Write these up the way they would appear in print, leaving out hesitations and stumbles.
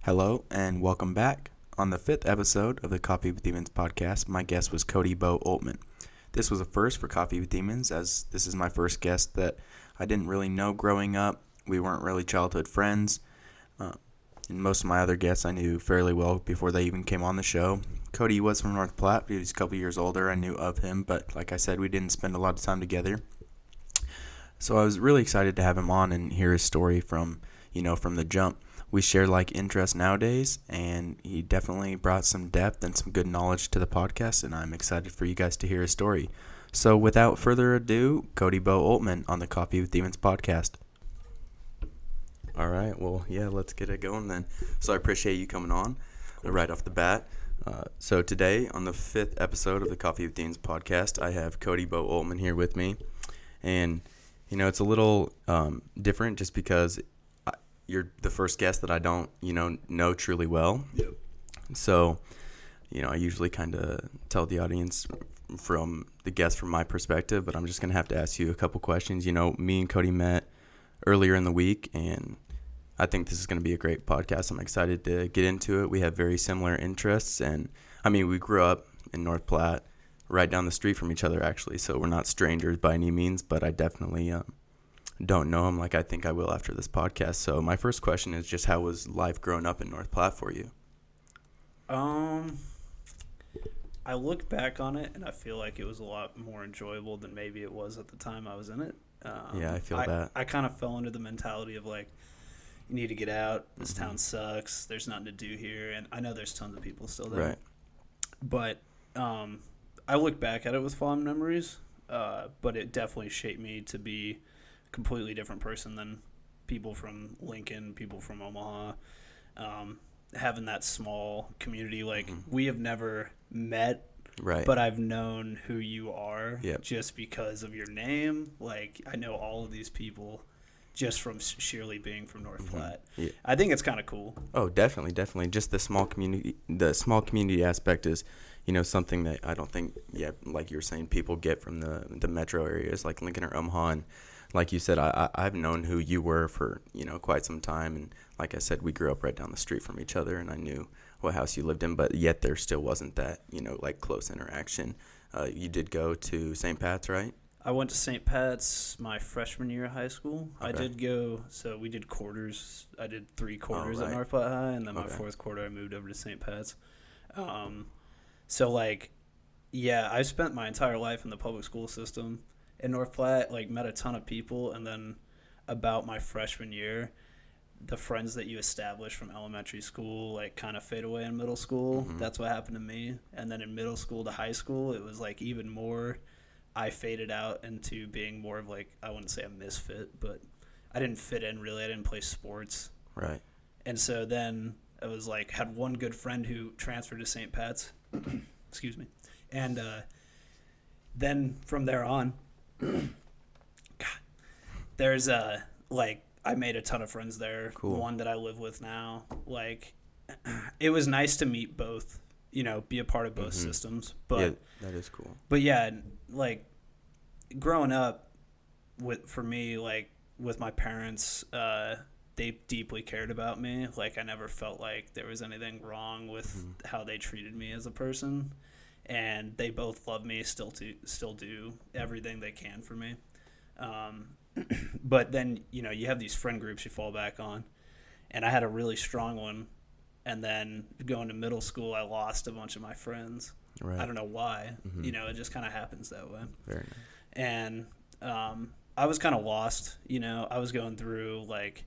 Hello and welcome back. On the fifth episode of the Coffee with Demons podcast, my guest was Kody Bo Oltman. This was a first for Coffee with Demons, as this is my first guest that I didn't really know growing up. We weren't really childhood friends. And most of my other guests I knew fairly well before they even came on the show. Kody was from North Platte. He was a couple years older. I knew of him, but like I said, we didn't spend a lot of time together. So I was really excited to have him on and hear his story from the jump. We share like interests nowadays, and he definitely brought some depth and some good knowledge to the podcast, and I'm excited for you guys to hear his story. So without further ado, Kody Bo Oltman on the Coffee with Demons podcast. All right, well, yeah, let's get it going then. So I appreciate you coming on right off the bat. So today, on the fifth episode of the Coffee with Demons podcast, I have Kody Bo Oltman here with me, and it's a little different just because you're the first guest that I don't, know truly well. Yep. So, I usually kind of tell the audience from the guest from my perspective, but I'm just going to have to ask you a couple questions. Me and Kody met earlier in the week, and I think this is going to be a great podcast. I'm excited to get into it. We have very similar interests, and, we grew up in North Platte, right down the street from each other, actually, so we're not strangers by any means, but I definitely don't know him like I think I will after this podcast. So my first question is just, how was life growing up in North Platte for you? I look back on it and I feel like it was a lot more enjoyable than maybe it was at the time I was in it. Yeah, I feel that. I kind of fell into the mentality of like, you need to get out. This town sucks. There's nothing to do here. And I know there's tons of people still there. Right. But I look back at it with fond memories, but it definitely shaped me to be a completely different person than people from Lincoln, people from Omaha. Having that small community, like we have never met, Right. but I've known who you are Yep. just because of your name. Like I know all of these people just from sheerly being from North Platte. Yeah. I think it's kind of cool. Oh, definitely. Just the small community aspect is, something that I don't think, like you were saying, people get from the metro areas like Lincoln or Omaha. And like you said, I've known who you were for, quite some time. And like I said, we grew up right down the street from each other, and I knew what house you lived in, but yet there still wasn't that, like close interaction. You did go to St. Pat's, right? I went to St. Pat's my freshman year of high school. Okay. I did go, so we did quarters. I did 3 quarters right. at North Platte High, and then my Okay. 4th quarter I moved over to St. Pat's. So, like, yeah, I spent my entire life in the public school system in North Platte, like, met a ton of people, and then about my freshman year, the friends that you establish from elementary school, like, kind of fade away in middle school. That's what happened to me. And then in middle school to high school, it was, like, even more. I faded out into being more of like, I wouldn't say a misfit, but I didn't fit in really. I didn't play sports. Right. And so then I was like, had one good friend who transferred to St. Pat's. Excuse me. And then from there on, God, there's like, I made a ton of friends there. Cool. One that I live with now. Like, it was nice to meet both, be a part of both systems. But Yeah, that is cool. But yeah, like growing up for me, like with my parents, they deeply cared about me. Like I never felt like there was anything wrong with how they treated me as a person, and they both love me, still do everything they can for me. But then you have these friend groups you fall back on, and I had a really strong one. And then going to middle school, I lost a bunch of my friends. Right. I don't know why. It just kind of happens that way. Very nice. And I was kind of lost. I was going through, like,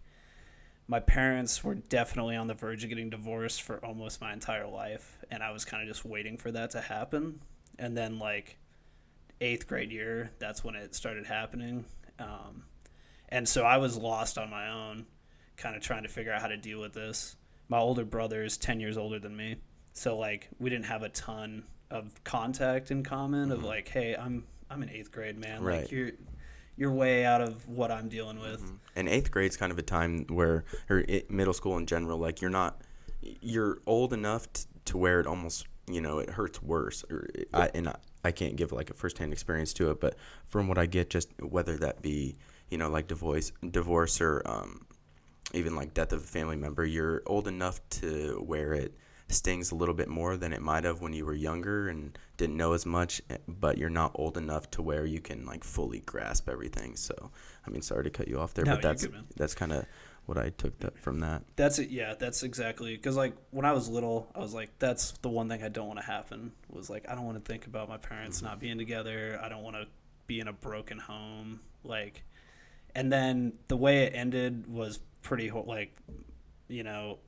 my parents were definitely on the verge of getting divorced for almost my entire life. And I was kind of just waiting for that to happen. And then, like, 8th grade year, that's when it started happening. And so I was lost on my own, kind of trying to figure out how to deal with this. My older brother is 10 years older than me. So, like, we didn't have a ton of contact in common of, like, hey, I'm in 8th grade, man. Right. Like, you're way out of what I'm dealing with. And 8th grade's kind of a time where, middle school in general, like, you're old enough to where it almost, it hurts worse. I can't give, like, a firsthand experience to it, but from what I get, just whether that be, like, divorce or even like death of a family member, you're old enough to where it stings a little bit more than it might have when you were younger and didn't know as much, but you're not old enough to where you can like fully grasp everything. So, I mean, sorry to cut you off there, No, but you're good, man. that's kind of what I took from that. That's it. Yeah, that's exactly. Because like when I was little, I was like, that's the one thing I don't want to happen. Was like, I don't want to think about my parents not being together. I don't want to be in a broken home. Like, and then the way it ended was pretty like, you know,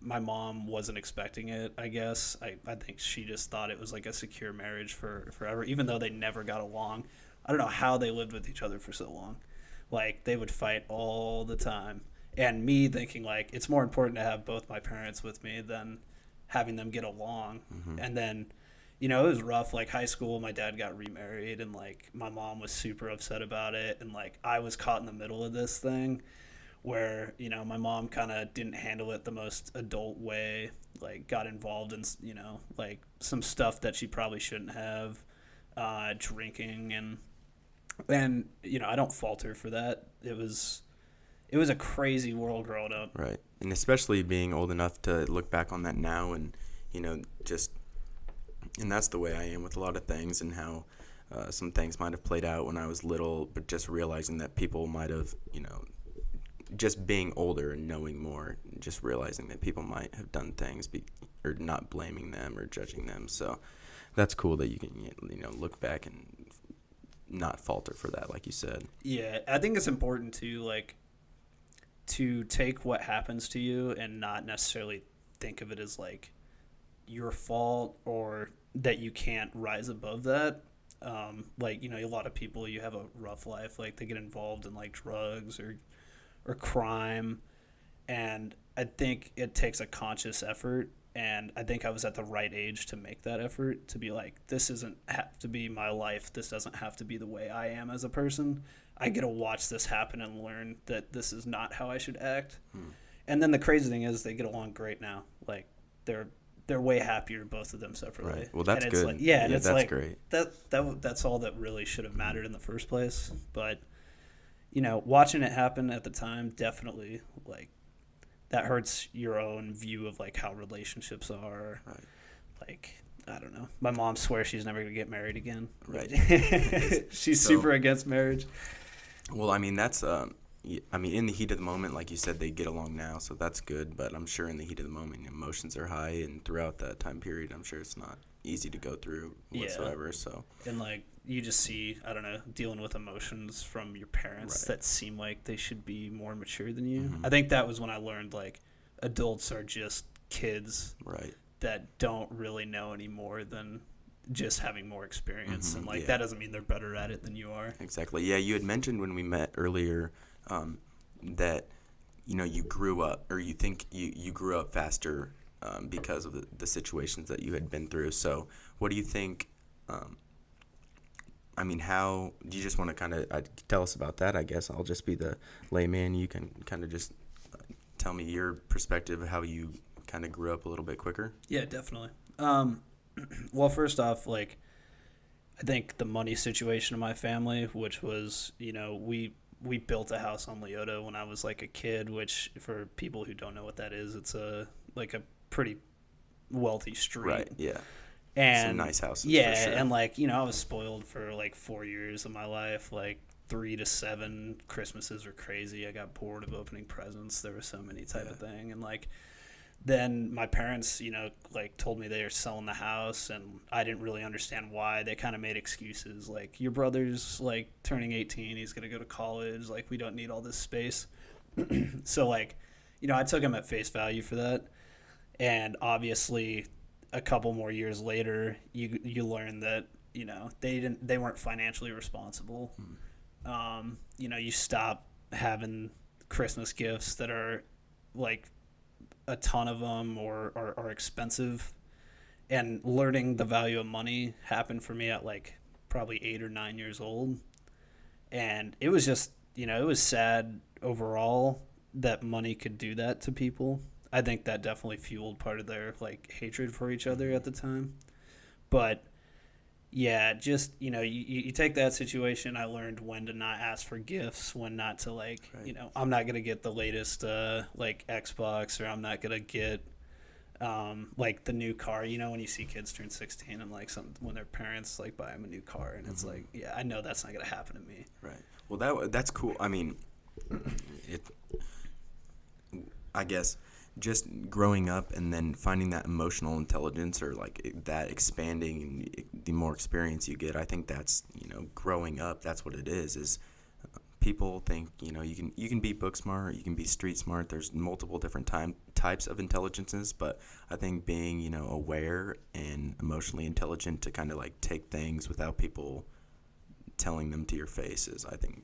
my mom wasn't expecting it. I guess I think she just thought it was like a secure marriage for forever, even though they never got along. I don't know how they lived with each other for so long. Like they would fight all the time, and me thinking like it's more important to have both my parents with me than having them get along. And then, you know, it was rough. Like high school, my dad got remarried, and like my mom was super upset about it, and like I was caught in the middle of this thing where, you know, my mom kind of didn't handle it the most adult way, like got involved in, you know, like some stuff that she probably shouldn't have, drinking, and you know, I don't fault her for that. It was a crazy world growing up. Right. And especially being old enough to look back on that now and, you know, and that's the way I am with a lot of things, and how some things might have played out when I was little, but just realizing that people might have, you know, just being older and knowing more, just realizing that people might have done things or not blaming them or judging them. So that's cool that you can, you know, look back and not falter for that, like you said. Yeah, I think it's important to like to take what happens to you and not necessarily think of it as like your fault or that you can't rise above that. Like, you know, a lot of people, you have a rough life, like they get involved in like drugs or crime, and I think it takes a conscious effort, and I think I was at the right age to make that effort, to be like, this doesn't have to be my life, this doesn't have to be the way I am as a person. I get to watch this happen and learn that this is not how I should act. And then the crazy thing is they get along great now. Like they're way happier, both of them separately. Right. Well, that's and it's good. like, yeah, and yeah, it's that's like great. that's all that really should have mattered in the first place. But you know, watching it happen at the time, definitely, like, that hurts your own view of, like, how relationships are. Right. Like, I don't know. My mom swears she's never going to get married again. Right. She's super against marriage. Well, I mean, that's, I mean, in the heat of the moment, like you said, they get along now, so that's good. But I'm sure in the heat of the moment, emotions are high, and throughout that time period, I'm sure it's not easy to go through whatsoever. Yeah. So. And like you just see, I don't know, dealing with emotions from your parents that seem like they should be more mature than you. I think that was when I learned like adults are just kids that don't really know any more than just having more experience, and like that doesn't mean they're better at it than you are. Exactly. Yeah, you had mentioned when we met earlier that, you know, you grew up, or you think you grew up faster because of the situations that you had been through. So what do you think, I mean, how do you just want to kind of tell us about that? I guess I'll just be the layman. You can kind of just tell me your perspective of how you kind of grew up a little bit quicker. Yeah, definitely. Well, first off, like, I think the money situation of my family, which was, you know, we built a house on Leota when I was like a kid, which for people who don't know what that is, it's a pretty wealthy street. Right, yeah. And some nice houses. Yeah, for sure. And like, you know, I was spoiled for like 4 years of my life, like 3 to 7 Christmases were crazy. I got bored of opening presents. There was so many type of thing. And like, then my parents, you know, like told me they were selling the house, and I didn't really understand why. They kind of made excuses like, your brother's like turning 18, he's going to go to college, like we don't need all this space. So like, you know, I took him at face value for that. And obviously a couple more years later, you learn that, you know, they weren't financially responsible. You know, you stop having Christmas gifts that are like a ton of them or are expensive, and learning the value of money happened for me at like probably 8 or 9 years old. And it was just, you know, it was sad overall that money could do that to people. I think that definitely fueled part of their like hatred for each other at the time. But Yeah, just you take that situation. I learned when to not ask for gifts, when not to Right. I'm not gonna get the latest like Xbox, or I'm not gonna get like the new car. When you see kids turn 16 and like when their parents like buy them a new car, and it's like, yeah, I know that's not gonna happen to me. Right. Well, that's cool. I mean, it. I guess just growing up and then finding that emotional intelligence, or like that expanding, and the more experience you get, I think that's growing up. That's what it is people think you can be book smart, you can be street smart. There's multiple different types of intelligences, but I think being aware and emotionally intelligent to kind of like take things without people telling them to your face is, I think,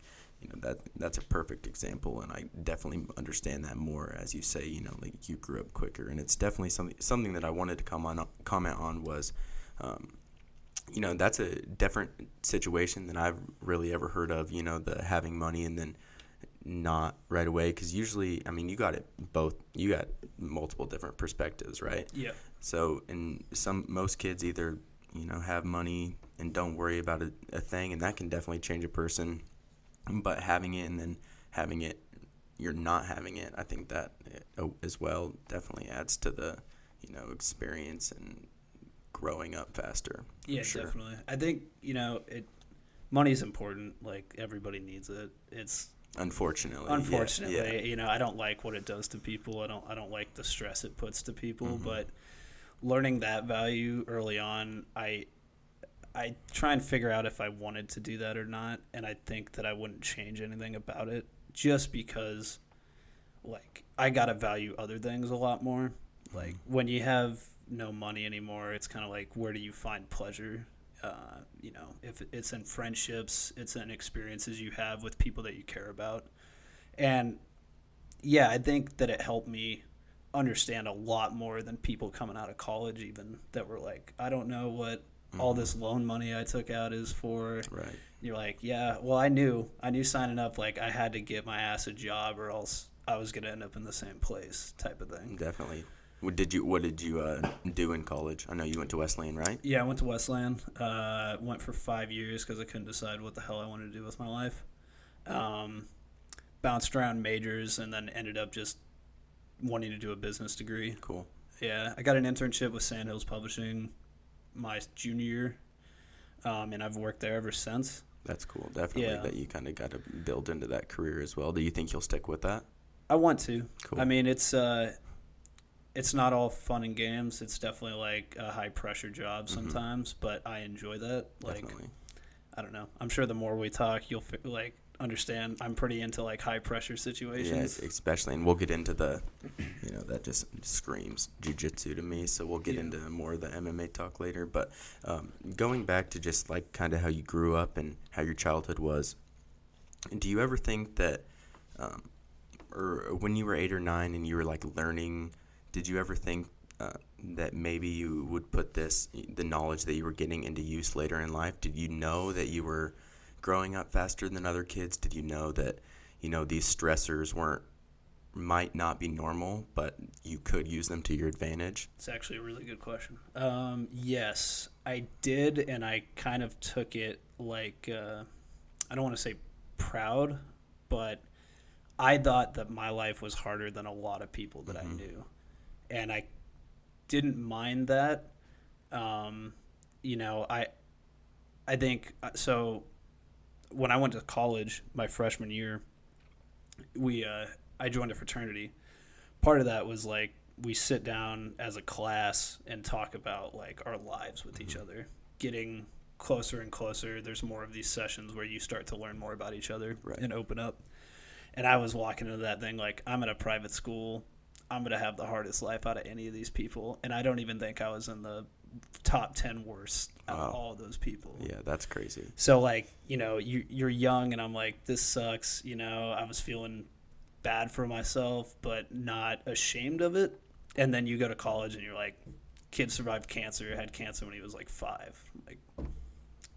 that's a perfect example. And I definitely understand that more, as you say, like you grew up quicker. And it's definitely something that I wanted to comment on was that's a different situation than I've really ever heard of, the having money and then not right away. Because usually, I mean, you got multiple different perspectives, right? Yeah. So, and most kids either, have money and don't worry about a thing, and that can definitely change a person. But having it and then having it, you're not having it, I think that as well definitely adds to the, experience and growing up faster. Yeah, Sure. definitely. I think money's important. Like, everybody needs it. It's Unfortunately, yeah. I don't like what it does to people. I don't like the stress it puts to people. Mm-hmm. But learning that value early on, I try and figure out if I wanted to do that or not, and I think that I wouldn't change anything about it, just because like I gotta value other things a lot more. Like, when you have no money anymore, it's kind of like, where do you find pleasure? If it's in friendships, it's in experiences you have with people that you care about. And yeah, I think that it helped me understand a lot more than people coming out of college, even, that were like, I don't know what all this loan money I took out is for. Right. You're like, yeah, well, I knew signing up, like, I had to get my ass a job, or else I was gonna end up in the same place, type of thing. Definitely. What did you do in college? I know you went to Wesleyan, right? Yeah, I went to Wesleyan. Went for 5 years because I couldn't decide what the hell I wanted to do with my life. Bounced around majors and then ended up just wanting to do a business degree. Cool. Yeah, I got an internship with Sandhills Publishing my junior year, and I've worked there ever since. That's cool. Definitely, Yeah. that you kind of got to build into that career as well. Do you think you'll stick with that? I want to. Cool. I mean, it's not all fun and games. It's definitely like a high pressure job sometimes, but I enjoy that. Like, Definitely. I don't know. I'm sure the more we talk, you'll understand. I'm pretty into like high pressure situations. Yeah, especially, and we'll get into the, that just screams jiu-jitsu to me. So we'll get into more of the MMA talk later. But going back to just like kind of how you grew up and how your childhood was, do you ever think that, or when you were 8 or 9 and you were like learning, did you ever think that maybe you would put the knowledge that you were getting into use later in life? Did you know that you were growing up faster than other kids? Did you know that, these stressors might not be normal, but you could use them to your advantage? It's actually a really good question. Yes, I did, and I kind of took it like, I don't want to say proud, but I thought that my life was harder than a lot of people that I knew. And I didn't mind that. I think, so when I went to college my freshman year, I joined a fraternity. Part of that was like, we sit down as a class and talk about like our lives with each other, getting closer and closer. There's more of these sessions where you start to learn more about each other and open up. And I was walking into that thing like, I'm at a private school. I'm going to have the hardest life out of any of these people. And I don't even think I was in the top 10 worst out of all those people. Yeah, that's crazy. So, like, you're young, and I'm like, this sucks. I was feeling bad for myself, but not ashamed of it. And then you go to college, and you're like, kid survived cancer, had cancer when he was like 5. Like,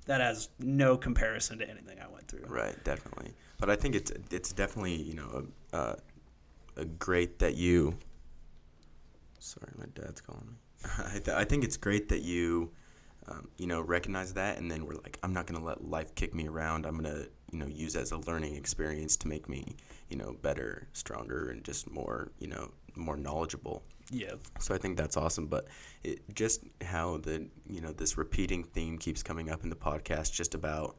that has no comparison to anything I went through. Right, definitely. But I think it's definitely, a great that you. Sorry, my dad's calling me. I think it's great that you recognize that, and then we're like, I'm not going to let life kick me around. I'm going to, use it as a learning experience to make me, better, stronger, and just more, more knowledgeable. Yeah. So I think that's awesome. But just how this repeating theme keeps coming up in the podcast, just about,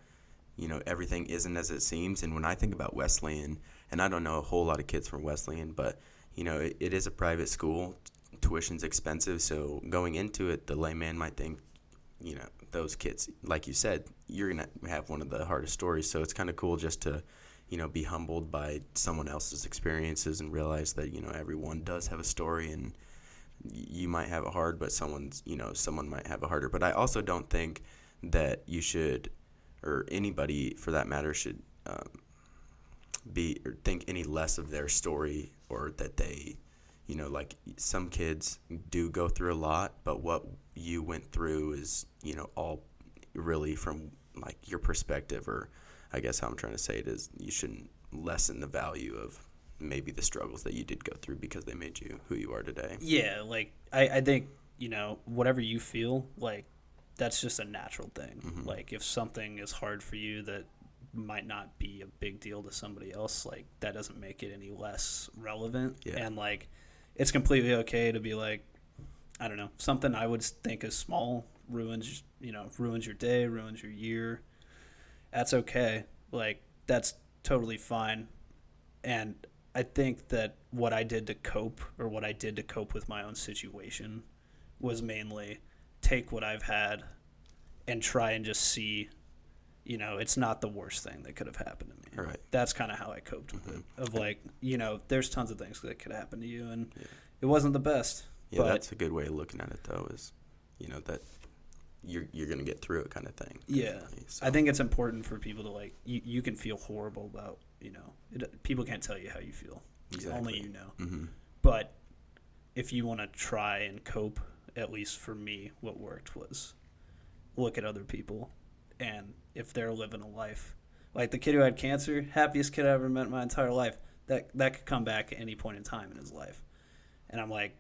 everything isn't as it seems. And when I think about Wesleyan, and I don't know a whole lot of kids from Wesleyan, but, it is a private school. Tuition's expensive. So going into it, the layman might think, those kids, like you said, you're going to have one of the hardest stories. So it's kind of cool just to, be humbled by someone else's experiences and realize that, everyone does have a story, and you might have it hard, but someone might have it harder. But I also don't think that you should, or anybody for that matter, should think any less of their story, or that they, like some kids do go through a lot, but what you went through is, all really from like your perspective, or I guess how I'm trying to say it is you shouldn't lessen the value of maybe the struggles that you did go through, because they made you who you are today. Yeah, like I think, whatever you feel, like that's just a natural thing. Mm-hmm. Like if something is hard for you that might not be a big deal to somebody else, like that doesn't make it any less relevant. Yeah. And like it's completely okay to be like, I don't know, something I would think is small ruins your day, ruins your year. That's okay. Like that's totally fine. And I think that what I did to cope with my own situation was mainly take what I've had and try and just see, it's not the worst thing that could have happened to me. Right. That's kind of how I coped with it. Of like, there's tons of things that could happen to you, and yeah. It wasn't the best. Yeah, but that's a good way of looking at it, though, is, that you're going to get through it kind of thing. Yeah. So. I think it's important for people to, like, you can feel horrible about, people can't tell you how you feel. Exactly. Only you know. Mm-hmm. But if you want to try and cope, at least for me, what worked was look at other people, and if they're living a life. Like the kid who had cancer, happiest kid I ever met in my entire life, that could come back at any point in time in his life. And I'm like,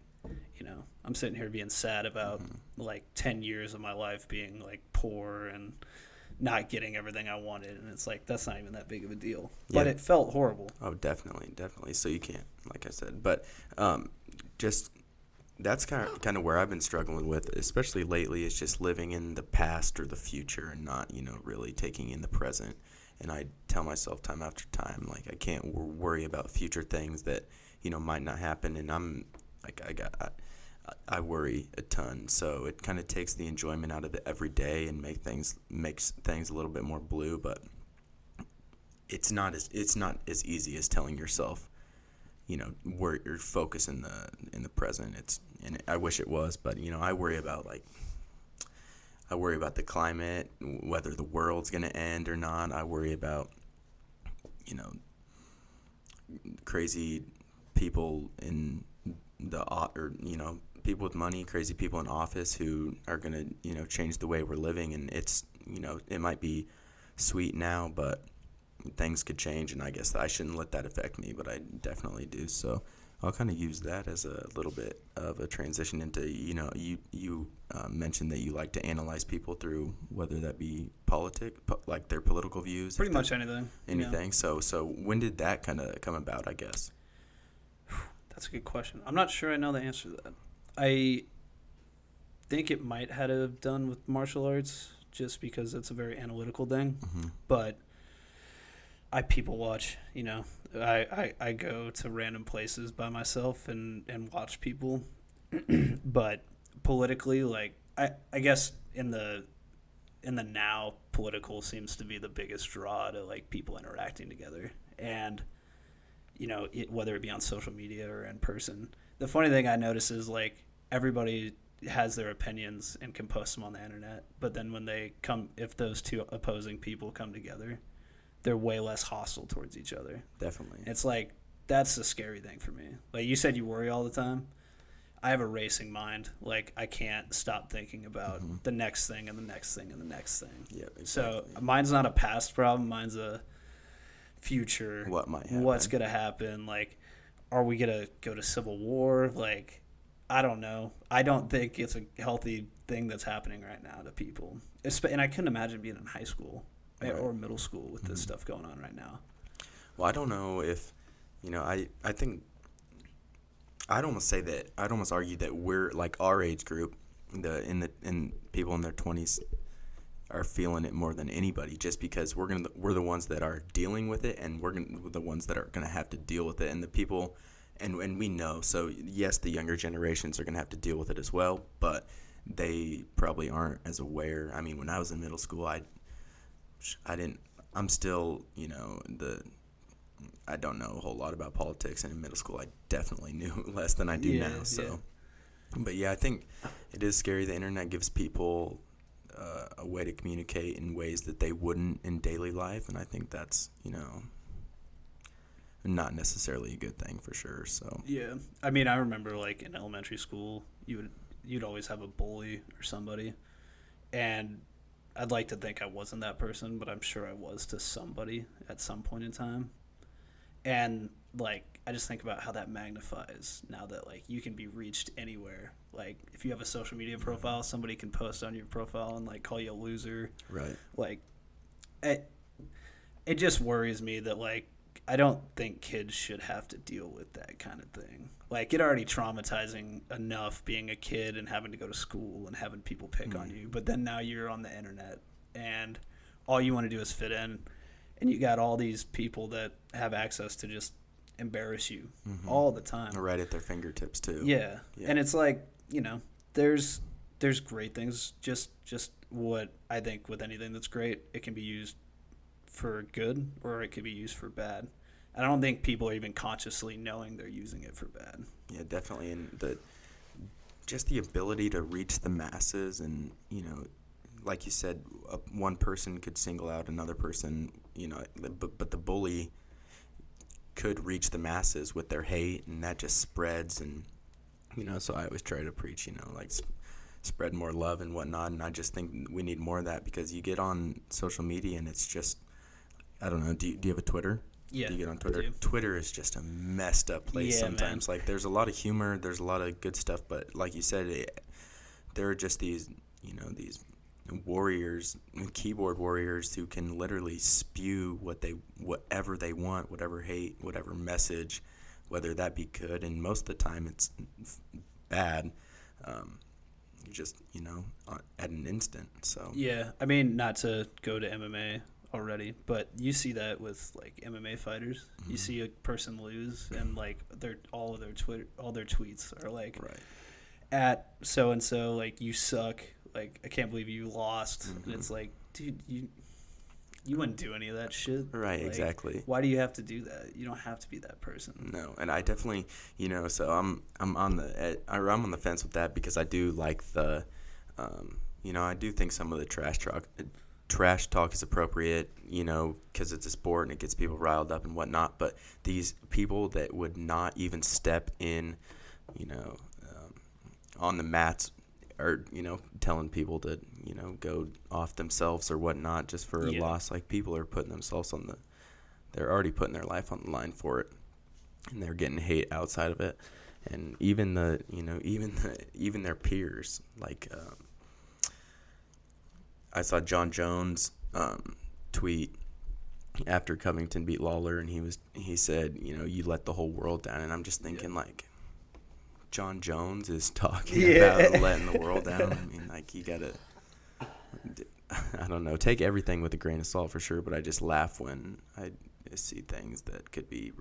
I'm sitting here being sad about like 10 years of my life being like poor and not getting everything I wanted. And it's like, that's not even that big of a deal. Yeah. But it felt horrible. Oh, definitely. So you can't, like I said. But just that's kind of where I've been struggling with, especially lately, is just living in the past or the future and not, really taking in the present. And I tell myself time after time, like, I can't worry about future things that, might not happen. And I'm like, I worry a ton. So it kind of takes the enjoyment out of the everyday and makes things a little bit more blue. But it's not as easy as telling yourself, where you're focused in the present. And I wish it was, but I worry about the climate, whether the world's going to end or not. I worry about, crazy people in people with money, crazy people in office who are going to, change the way we're living. And it's, it might be sweet now, but things could change. And I guess I shouldn't let that affect me, but I definitely do. So I'll kind of use that as a little bit of a transition into, you mentioned that you like to analyze people through whether that be like their political views. Pretty much anything. Anything. Yeah. So when did that kind of come about, I guess? That's a good question. I'm not sure I know the answer to that. I think it might have done with martial arts just because it's a very analytical thing. Mm-hmm. But I people watch, I go to random places by myself and watch people. But politically, like I guess in the now, political seems to be the biggest draw to like people interacting together. And whether it be on social media or in person. The funny thing I notice is like everybody has their opinions and can post them on the internet, but then when if those two opposing people come together, they're way less hostile towards each other. Definitely. It's like, that's the scary thing for me. Like you said, you worry all the time. I have a racing mind. Like I can't stop thinking about the next thing and the next thing and the next thing. Yeah. Exactly. So mine's not a past problem. Mine's a future. What might happen. What's going to happen? Like, are we going to go to civil war? Like, I don't know. I don't think it's a healthy thing that's happening right now to people. And I couldn't imagine being in high school or middle school with this stuff going on right now. Well, I don't know if, I think I'd almost argue that we're like our age group, in people in their 20s are feeling it more than anybody, just because we're the ones that are dealing with it, and we're the ones that are gonna have to deal with it, and the people, and we know. So yes, the younger generations are gonna have to deal with it as well, but they probably aren't as aware. I mean, when I was in middle school, I didn't. I'm still, I don't know a whole lot about politics, and in middle school, I definitely knew less than I do now. So, but yeah, I think it is scary. The internet gives people a way to communicate in ways that they wouldn't in daily life, and I think that's not necessarily a good thing for sure. So yeah, I mean, I remember like in elementary school, you'd always have a bully or somebody, and I'd like to think I wasn't that person, but I'm sure I was to somebody at some point in time. And like I just think about how that magnifies now that like you can be reached anywhere. Like if you have a social media profile, somebody can post on your profile and like call you a loser. Right. Like it just worries me that like I don't think kids should have to deal with that kind of thing. Like it already traumatizing enough being a kid and having to go to school and having people pick on you, but then now you're on the internet and all you want to do is fit in. And you got all these people that have access to just embarrass you all the time. Right at their fingertips too. Yeah. And it's like, there's great things. Just what I think with anything that's great, it can be used for good or it could be used for bad. I don't think people are even consciously knowing they're using it for bad. Yeah, definitely. And just the ability to reach the masses, and like you said, one person could single out another person, but the bully could reach the masses with their hate, and that just spreads. And so I always try to preach, like spread more love and whatnot. And I just think we need more of that, because you get on social media and it's just, I don't know. Do you have a Twitter? Yeah. Do you get on Twitter? Twitter is just a messed up place sometimes. Man. Like there's a lot of humor, there's a lot of good stuff, but like you said, there are just these, these warriors, keyboard warriors, who can literally spew whatever they want, whatever hate, whatever message, whether that be good, and most of the time it's bad, just at an instant. So yeah, I mean, not to go to MMA already, but you see that with like MMA fighters. You see a person lose and like all their tweets are like at so and so, like you suck, like I can't believe you lost. And it's like, dude, you wouldn't do any of that shit. Right, like, exactly. Why do you have to do that? You don't have to be that person. No, and I definitely, so I'm on the fence with that, because I do like the, I do think some of the trash talk is appropriate, because it's a sport and it gets people riled up and whatnot. But these people that would not even step in, on the mats, or telling people to go off themselves or whatnot just for a loss. Like people are putting themselves they're already putting their life on the line for it, and they're getting hate outside of it. And even even their peers, like I saw John Jones tweet after Covington beat Lawler, and he said, you let the whole world down. And I'm just thinking, like, John Jones is talking about letting the world down. I mean, like, you gotta, I don't know, take everything with a grain of salt for sure, but I just laugh when I see things that could be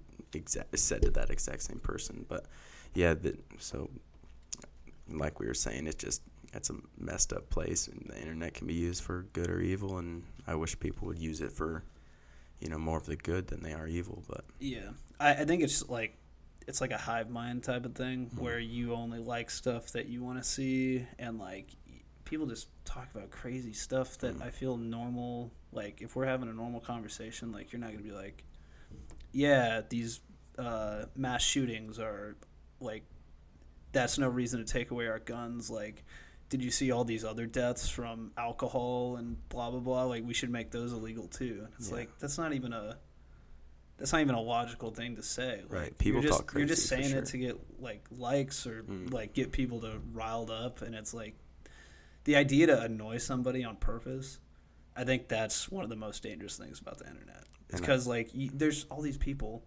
said to that exact same person. But yeah, so like we were saying, it's a messed up place, and the internet can be used for good or evil, and I wish people would use it for, more of the good than they are evil. But yeah, I think it's like a hive mind type of thing where you only like stuff that you want to see, and like people just talk about crazy stuff that I feel normal. Like if we're having a normal conversation, like you're not gonna be like, yeah, these mass shootings are like, that's no reason to take away our guns. Like, did you see all these other deaths from alcohol and blah blah blah? Like we should make those illegal too. And it's like that's not That's not even a logical thing to say. Like, right. People talk crazy. You're just saying for it to get like likes or like get people to riled up, and it's like the idea to annoy somebody on purpose. I think that's one of the most dangerous things about the internet. It's because like there's all these people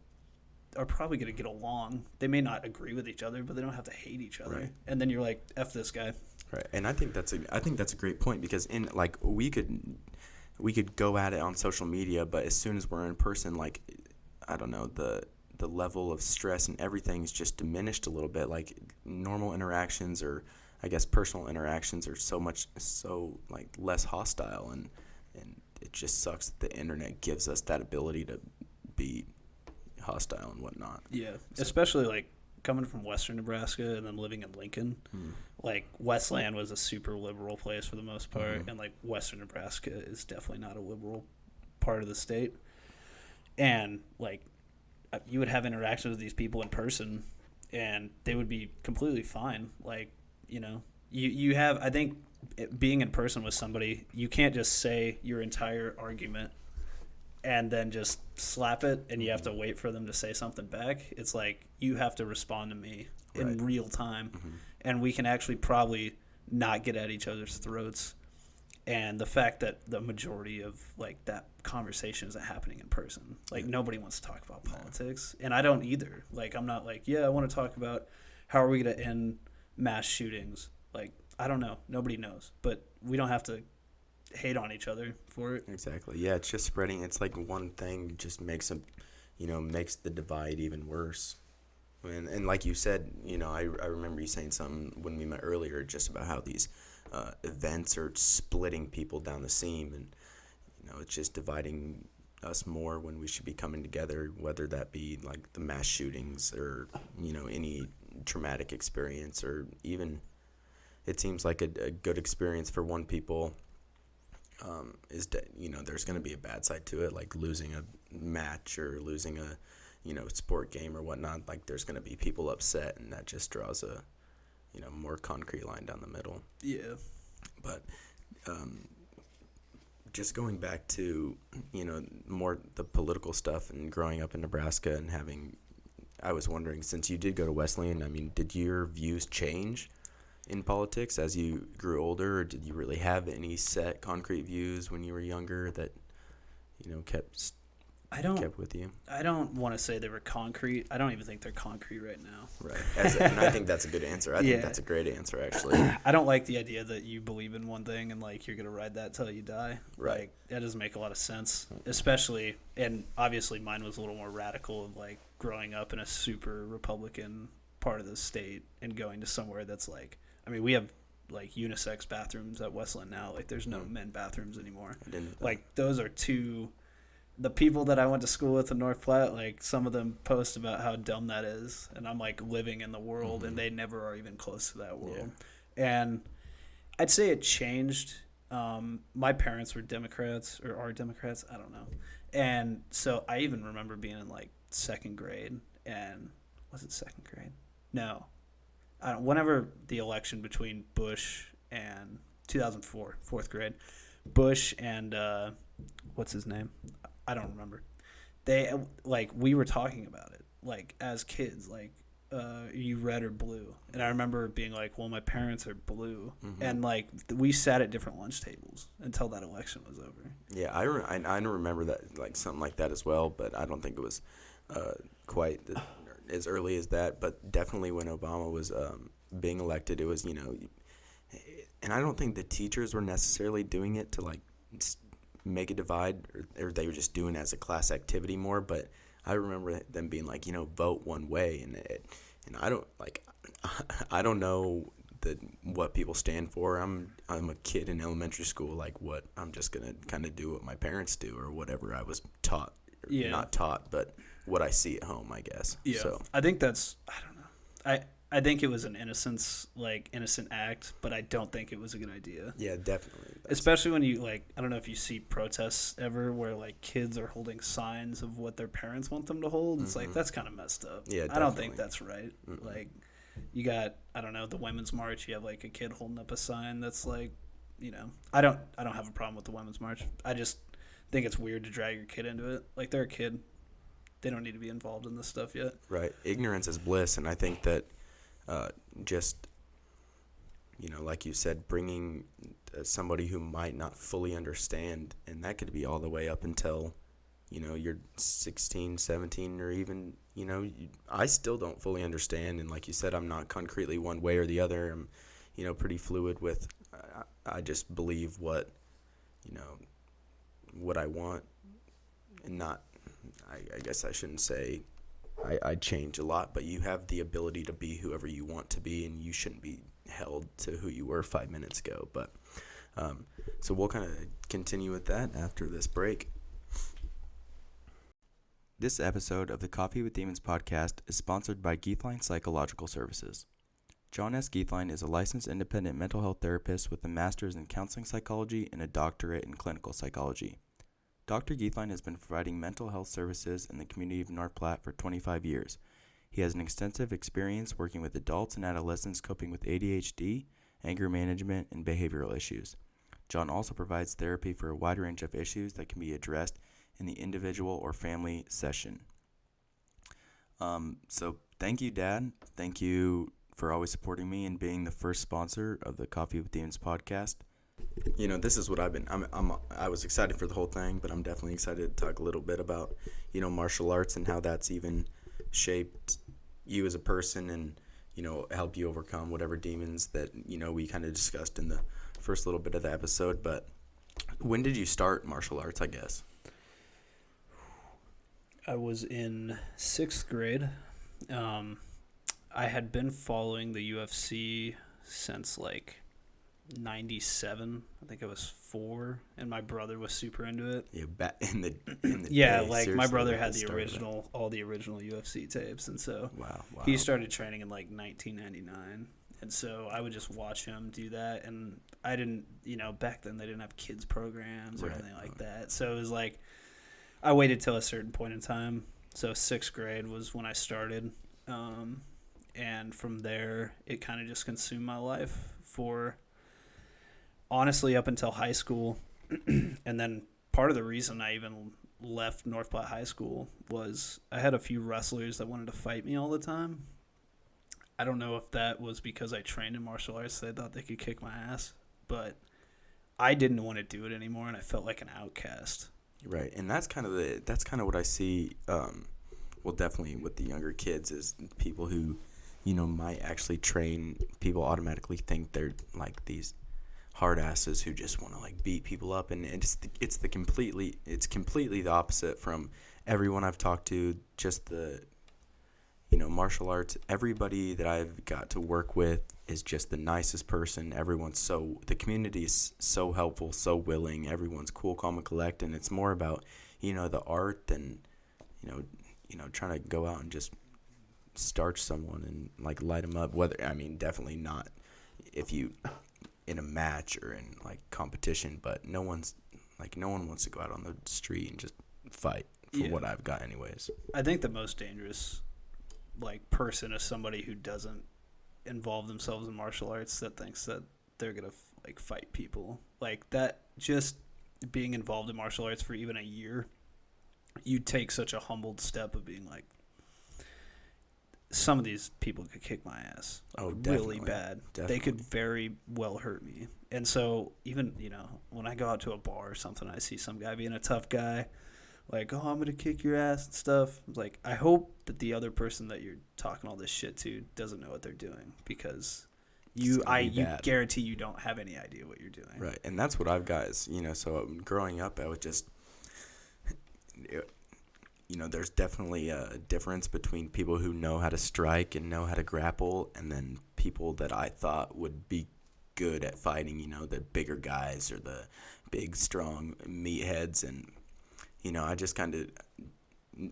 are probably going to get along. They may not agree with each other, but they don't have to hate each other. Right. And then you're like, F this guy. Right. And I think that's a great point, because in like we could go at it on social media, but as soon as we're in person, like I don't know, the level of stress and everything's just diminished a little bit. Like normal interactions, or I guess personal interactions, are so like less hostile, and it just sucks that the internet gives us that ability to be hostile and whatnot. Yeah, so. Especially like coming from Western Nebraska and then living in Lincoln. Like Westland was a super liberal place for the most part, and like Western Nebraska is definitely not a liberal part of the state. And like you would have interactions with these people in person, and they would be completely fine. Like you have, I think, being in person with somebody, you can't just say your entire argument and then just slap it, and you have to wait for them to say something back. It's like you have to respond to me in real time, and we can actually probably not get at each other's throats. And the fact that the majority of like that conversation isn't happening in person, like nobody wants to talk about politics, and I don't either. Like I'm not like, I want to talk about how are we going to end mass shootings. Like I don't know, nobody knows, but we don't have to hate on each other for it. Exactly. Yeah, it's just spreading. It's like one thing just makes makes the divide even worse. And like you said, I remember you saying something when we met earlier just about how these events are splitting people down the seam, and it's just dividing us more when we should be coming together, whether that be like the mass shootings or any traumatic experience, or even it seems like a good experience for one people is that there's going to be a bad side to it, like losing a match or losing a sport game or whatnot. Like there's going to be people upset, and that just draws a more concrete line down the middle. Yeah. But just going back to more the political stuff and growing up in Nebraska and I was wondering, since you did go to Wesleyan, I mean, did your views change in politics as you grew older, or did you really have any set concrete views when you were younger that kept with you? I don't want to say they were concrete. I don't even think they're concrete right now. Right. And I think that's a good answer. I think that's a great answer, actually. I don't like the idea that you believe in one thing and like you're gonna ride that till you die. Right. Like that doesn't make a lot of sense. Especially, and obviously mine was a little more radical of like growing up in a super Republican part of the state and going to somewhere that's like, I mean, we have like unisex bathrooms at Westland now. Like there's no men bathrooms anymore. Like those are the people that I went to school with in North Platte, like some of them post about how dumb that is, and I'm like living in the world, and they never are even close to that world. Yeah. And I'd say it changed. My parents were Democrats, or are Democrats, I don't know. And so I even remember being in like second grade, and was it second grade? No. Whenever the election between Bush and 2004, fourth grade, Bush and what's his name? I don't remember. They we were talking about it like as kids, like you red or blue, and I remember being like, well, my parents are blue, and like we sat at different lunch tables until that election was over. Yeah, I remember that, like something like that as well, but I don't think it was quite as early as that, but definitely when Obama was being elected, it was and I don't think the teachers were necessarily doing it to like make a divide, or they were just doing it as a class activity more. But I remember them being like, vote one way, and I don't know what people stand for. I'm a kid in elementary school. Like what, I'm just gonna kind of do what my parents do or whatever I was taught. Yeah. Not taught, but what I see at home, I guess. Yeah. So I think that's, I don't know. I think it was an innocent act, but I don't think it was a good idea. Yeah, definitely. Especially when you I don't know if you see protests ever where like kids are holding signs of what their parents want them to hold. It's like, that's kind of messed up. Yeah, definitely. I don't think that's right. Like you got, I don't know, the Women's March, you have like a kid holding up a sign that's like, I don't have a problem with the Women's March. I just think it's weird to drag your kid into it. Like they're a kid. they don't need to be involved in this stuff yet. Right. Ignorance is bliss, and I think that just, like you said, bringing somebody who might not fully understand, and that could be all the way up until, you're 16, 17, or even, I still don't fully understand, and like you said, I'm not concretely one way or the other. I'm, pretty fluid with, I just believe what I want, and not, I guess I shouldn't say I change a lot, but you have the ability to be whoever you want to be, and you shouldn't be held to who you were 5 minutes ago. But so we'll kind of continue with that after this break. This episode of the Coffee with Demons podcast is sponsored by Guethlein Psychological Services. John S. Guethlein is a licensed independent mental health therapist with a master's in counseling psychology and a doctorate in clinical psychology. Dr. Guethlein has been providing mental health services in the community of North Platte for 25 years. He has an extensive experience working with adults and adolescents coping with ADHD, anger management, and behavioral issues. John also provides therapy for a wide range of issues that can be addressed in the individual or family session. So thank you, Dad. Thank you for always supporting me and being the first sponsor of the Coffee with Demons podcast. This is what I've been. I was excited for the whole thing, but I'm definitely excited to talk a little bit about, martial arts and how that's even shaped you as a person and, help you overcome whatever demons that, we kind of discussed in the first little bit of the episode. But when did you start martial arts, I guess? I was in 6th grade. I had been following the UFC since like 97. I think I was 4, and my brother was super into it. Yeah, back in the yeah, day, like my brother had all the original UFC tapes, and so wow. He started training in like 1999, and so I would just watch him do that. And I didn't, back then they didn't have kids programs or anything like that, so it was like I waited till a certain point in time. So 6th grade was when I started, and from there it kind of just consumed my life for honestly up until high school. And then part of the reason I even left North Platte High School was I had a few wrestlers that wanted to fight me all the time. I don't know if that was because I trained in martial arts, they thought they could kick my ass, but I didn't want to do it anymore, and I felt like an outcast. Right, and that's kind of what I see. Well, definitely with the younger kids is people who, might actually train. People automatically think they're like these hard asses who just want to like beat people up, and it's completely the opposite from everyone I've talked to. Just the martial arts. Everybody that I've got to work with is just the nicest person. The community is so helpful, so willing. Everyone's cool, calm, and collect, and it's more about the art than trying to go out and just starch someone and like light them up. Definitely not if you in a match or in like competition, but no one wants to go out on the street and just fight for what I've got anyways. I think the most dangerous like person is somebody who doesn't involve themselves in martial arts, that thinks that they're gonna like fight people like that. Just being involved in martial arts for even a year, you take such a humbled step of being like, some of these people could kick my ass really bad. Definitely. They could very well hurt me. And so even when I go out to a bar or something, I see some guy being a tough guy, like, oh, I'm going to kick your ass and stuff. Like, I hope that the other person that you're talking all this shit to doesn't know what they're doing, because you guarantee you don't have any idea what you're doing. Right, and that's what I've got is, so growing up, I would just, there's definitely a difference between people who know how to strike and know how to grapple, and then people that I thought would be good at fighting, the bigger guys or the big, strong meatheads, and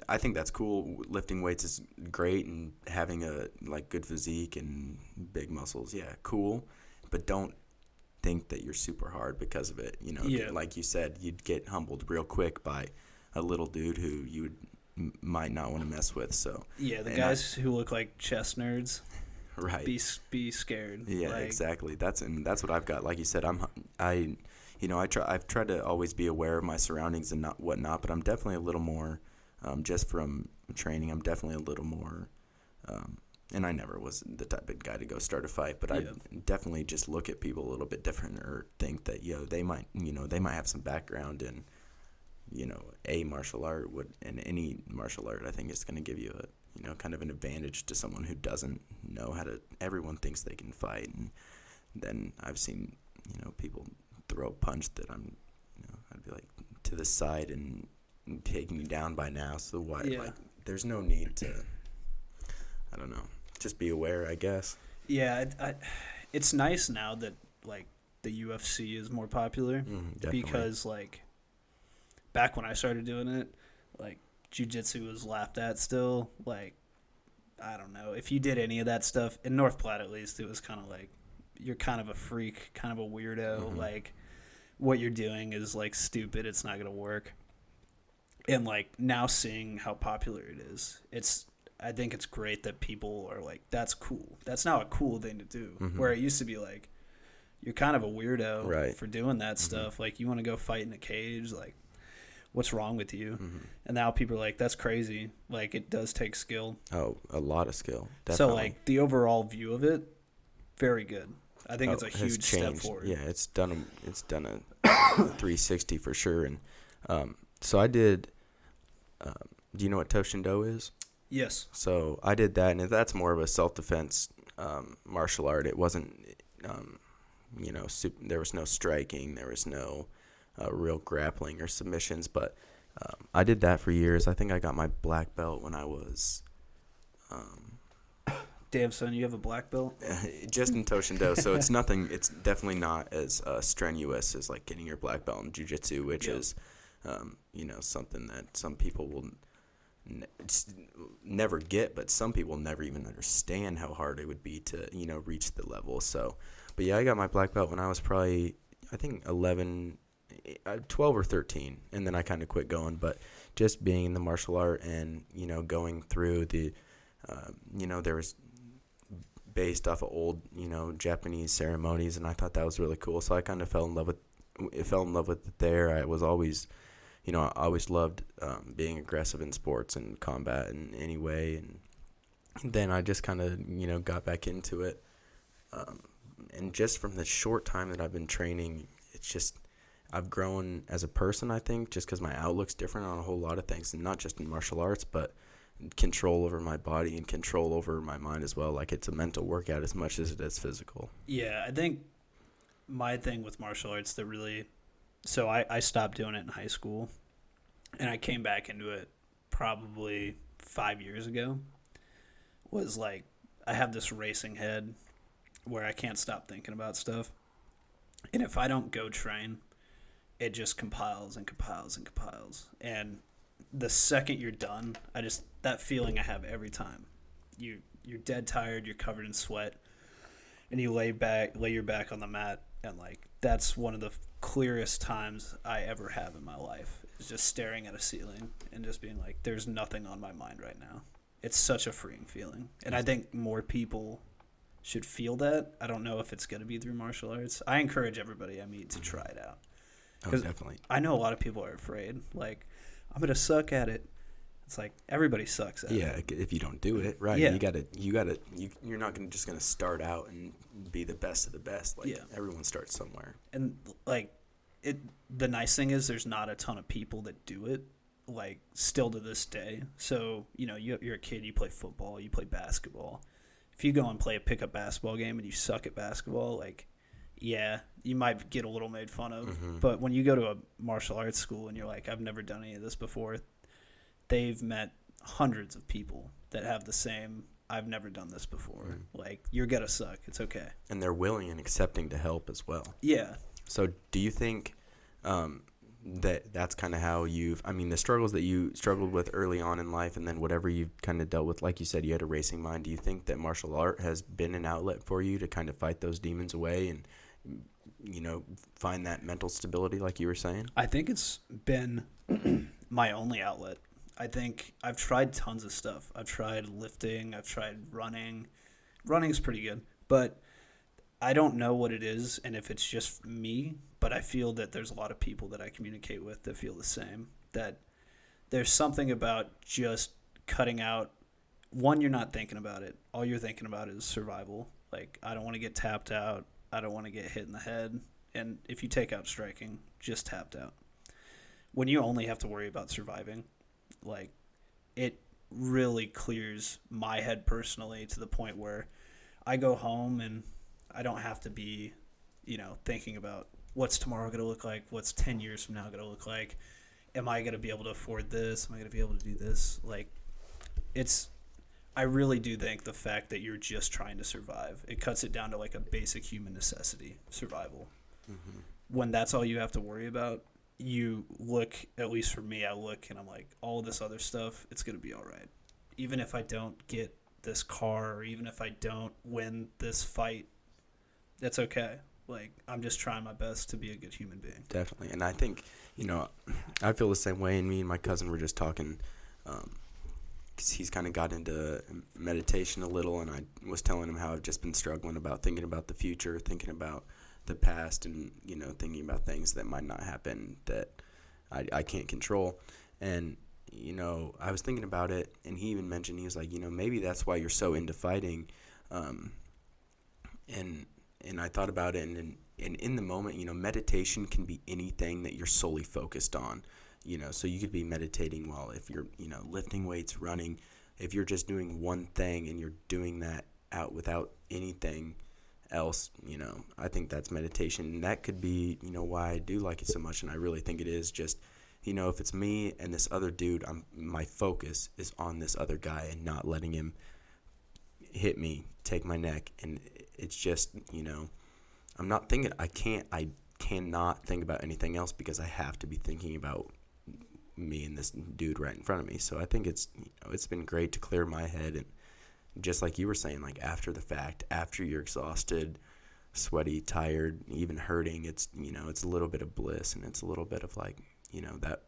I think that's cool. Lifting weights is great, and having a good physique and big muscles, cool. But don't think that you're super hard because of it. Like you said, you'd get humbled real quick by a little dude who you might not want to mess with. So the guys who look like chess nerds, right? Be scared. Yeah, exactly. That's what I've got. Like you said, I've tried to always be aware of my surroundings and whatnot, but I'm definitely a little more, just from training, I'm definitely a little more, and I never was the type of guy to go start a fight, but I definitely just look at people a little bit different, or think that, they might have some background in, a martial art in any martial art. I think it's going to give you a, kind of an advantage to someone who doesn't know how to. Everyone thinks they can fight, and then I've seen, people throw a punch that I'd be like, to the side and taking you down by now. So why? Yeah. Like, there's no need to. I don't know. Just be aware, I guess. Yeah, it's nice now that like the UFC is more popular, because like back when I started doing it, like jiu-jitsu was laughed at still. Like, I don't know, if you did any of that stuff in North Platte, at least, it was kind of like, you're kind of a freak, kind of a weirdo. Like, what you're doing is like stupid. It's not gonna work. And like now, seeing how popular it is, I think it's great that people are like, that's cool. That's now a cool thing to do. Where it used to be like, you're kind of a weirdo for doing that stuff. Like, you want to go fight in a cage, like, what's wrong with you? And now people are like, that's crazy. Like, it does take skill. Oh, a lot of skill. Definitely. So like the overall view of it, very good. I think it's a huge step forward. Yeah, it's done a 360 for sure. And so I did. Do you know what Toshindo is? Yes. So I did that, and that's more of a self-defense martial art. It wasn't, there was no striking, there was no real grappling or submissions. But I did that for years. I think I got my black belt when I was. Damn, son, you have a black belt? Just in Toshindo, so it's nothing. It's definitely not as strenuous as like getting your black belt in jiu-jitsu, which is, something that some people will never get, but some people never even understand how hard it would be to, reach the level. So, but yeah, I got my black belt when I was probably, I think 12 or 13, and then I kind of quit going. But just being in the martial art and, going through the, there was based off of old, Japanese ceremonies, and I thought that was really cool. So I kind of fell in love with it there. I was always, I always loved being aggressive in sports and combat in any way. And then I just kind of, got back into it. And just from the short time that I've been training, it's just, I've grown as a person, I think, just because my outlook's different on a whole lot of things, and not just in martial arts, but control over my body and control over my mind as well. Like, it's a mental workout as much as it is physical. Yeah, I think my thing with martial arts that really, so I stopped doing it in high school, and I came back into it probably 5 years ago, was like, I have this racing head where I can't stop thinking about stuff, and if I don't go train, it just compiles and compiles and compiles. And the second you're done, that feeling I have every time. You're dead tired, you're covered in sweat, and you lay your back on the mat, and like, that's one of the clearest times I ever have in my life, is just staring at a ceiling and just being like, there's nothing on my mind right now. It's such a freeing feeling. And I think more people should feel that. I don't know if it's going to be through martial arts. I encourage everybody I meet to try it out. Oh, definitely. I know a lot of people are afraid. Like, I'm going to suck at it. It's like, everybody sucks at it. Yeah, if you don't do it, right. Yeah. You're not just going to start out and be the best of the best. Like, everyone starts somewhere. And like, the nice thing is there's not a ton of people that do it, like, still to this day. So, you're a kid, you play football, you play basketball. If you go and play a pickup basketball game and you suck at basketball, like, yeah, you might get a little made fun of. But when you go to a martial arts school and you're like, I've never done any of this before, they've met hundreds of people that have the same, I've never done this before. Like, you're going to suck. It's okay. And they're willing and accepting to help as well. Yeah. So do you think that's kind of how the struggles that you struggled with early on in life, and then whatever you've kind of dealt with, like you said, you had a racing mind. Do you think that martial art has been an outlet for you to kind of fight those demons away and, find that mental stability like you were saying? I think it's been my only outlet. I think I've tried tons of stuff. I've tried lifting. I've tried running. Running's pretty good, but I don't know what it is and if it's just me, but I feel that there's a lot of people that I communicate with that feel the same, that there's something about just cutting out. One, you're not thinking about it. All you're thinking about is survival. Like, I don't want to get tapped out. I don't want to get hit in the head. And if you take out striking, just tapped out. When you only have to worry about surviving, like, it really clears my head personally to the point where I go home and I don't have to be, thinking about what's tomorrow going to look like, what's 10 years from now going to look like, am I going to be able to afford this, am I going to be able to do this? Like, I really do think the fact that you're just trying to survive, it cuts it down to like a basic human necessity, survival. Mm-hmm. When that's all you have to worry about, you look, at least for me, I look and I'm like, all this other stuff, it's going to be all right. Even if I don't get this car, or even if I don't win this fight, that's okay. Like, I'm just trying my best to be a good human being. Definitely. And I think, I feel the same way. And me and my cousin were just talking, because he's kind of got into meditation a little. And I was telling him how I've just been struggling about thinking about the future, thinking about the past, and, thinking about things that might not happen that I can't control. And, I was thinking about it, and he even mentioned, he was like, maybe that's why you're so into fighting. And I thought about it, and in the moment, meditation can be anything that you're solely focused on. So you could be meditating while, if you're, lifting weights, running, if you're just doing one thing and you're doing that out without anything else, I think that's meditation. And that could be, why I do like it so much. And I really think it is just, if it's me and this other dude, my focus is on this other guy and not letting him hit me, take my neck. And it's just, I'm not thinking, I cannot think about anything else because I have to be thinking about me and this dude right in front of me. So I think it's been great to clear my head. And just like you were saying, like after the fact, after you're exhausted, sweaty, tired, even hurting, it's, it's a little bit of bliss, and it's a little bit of like,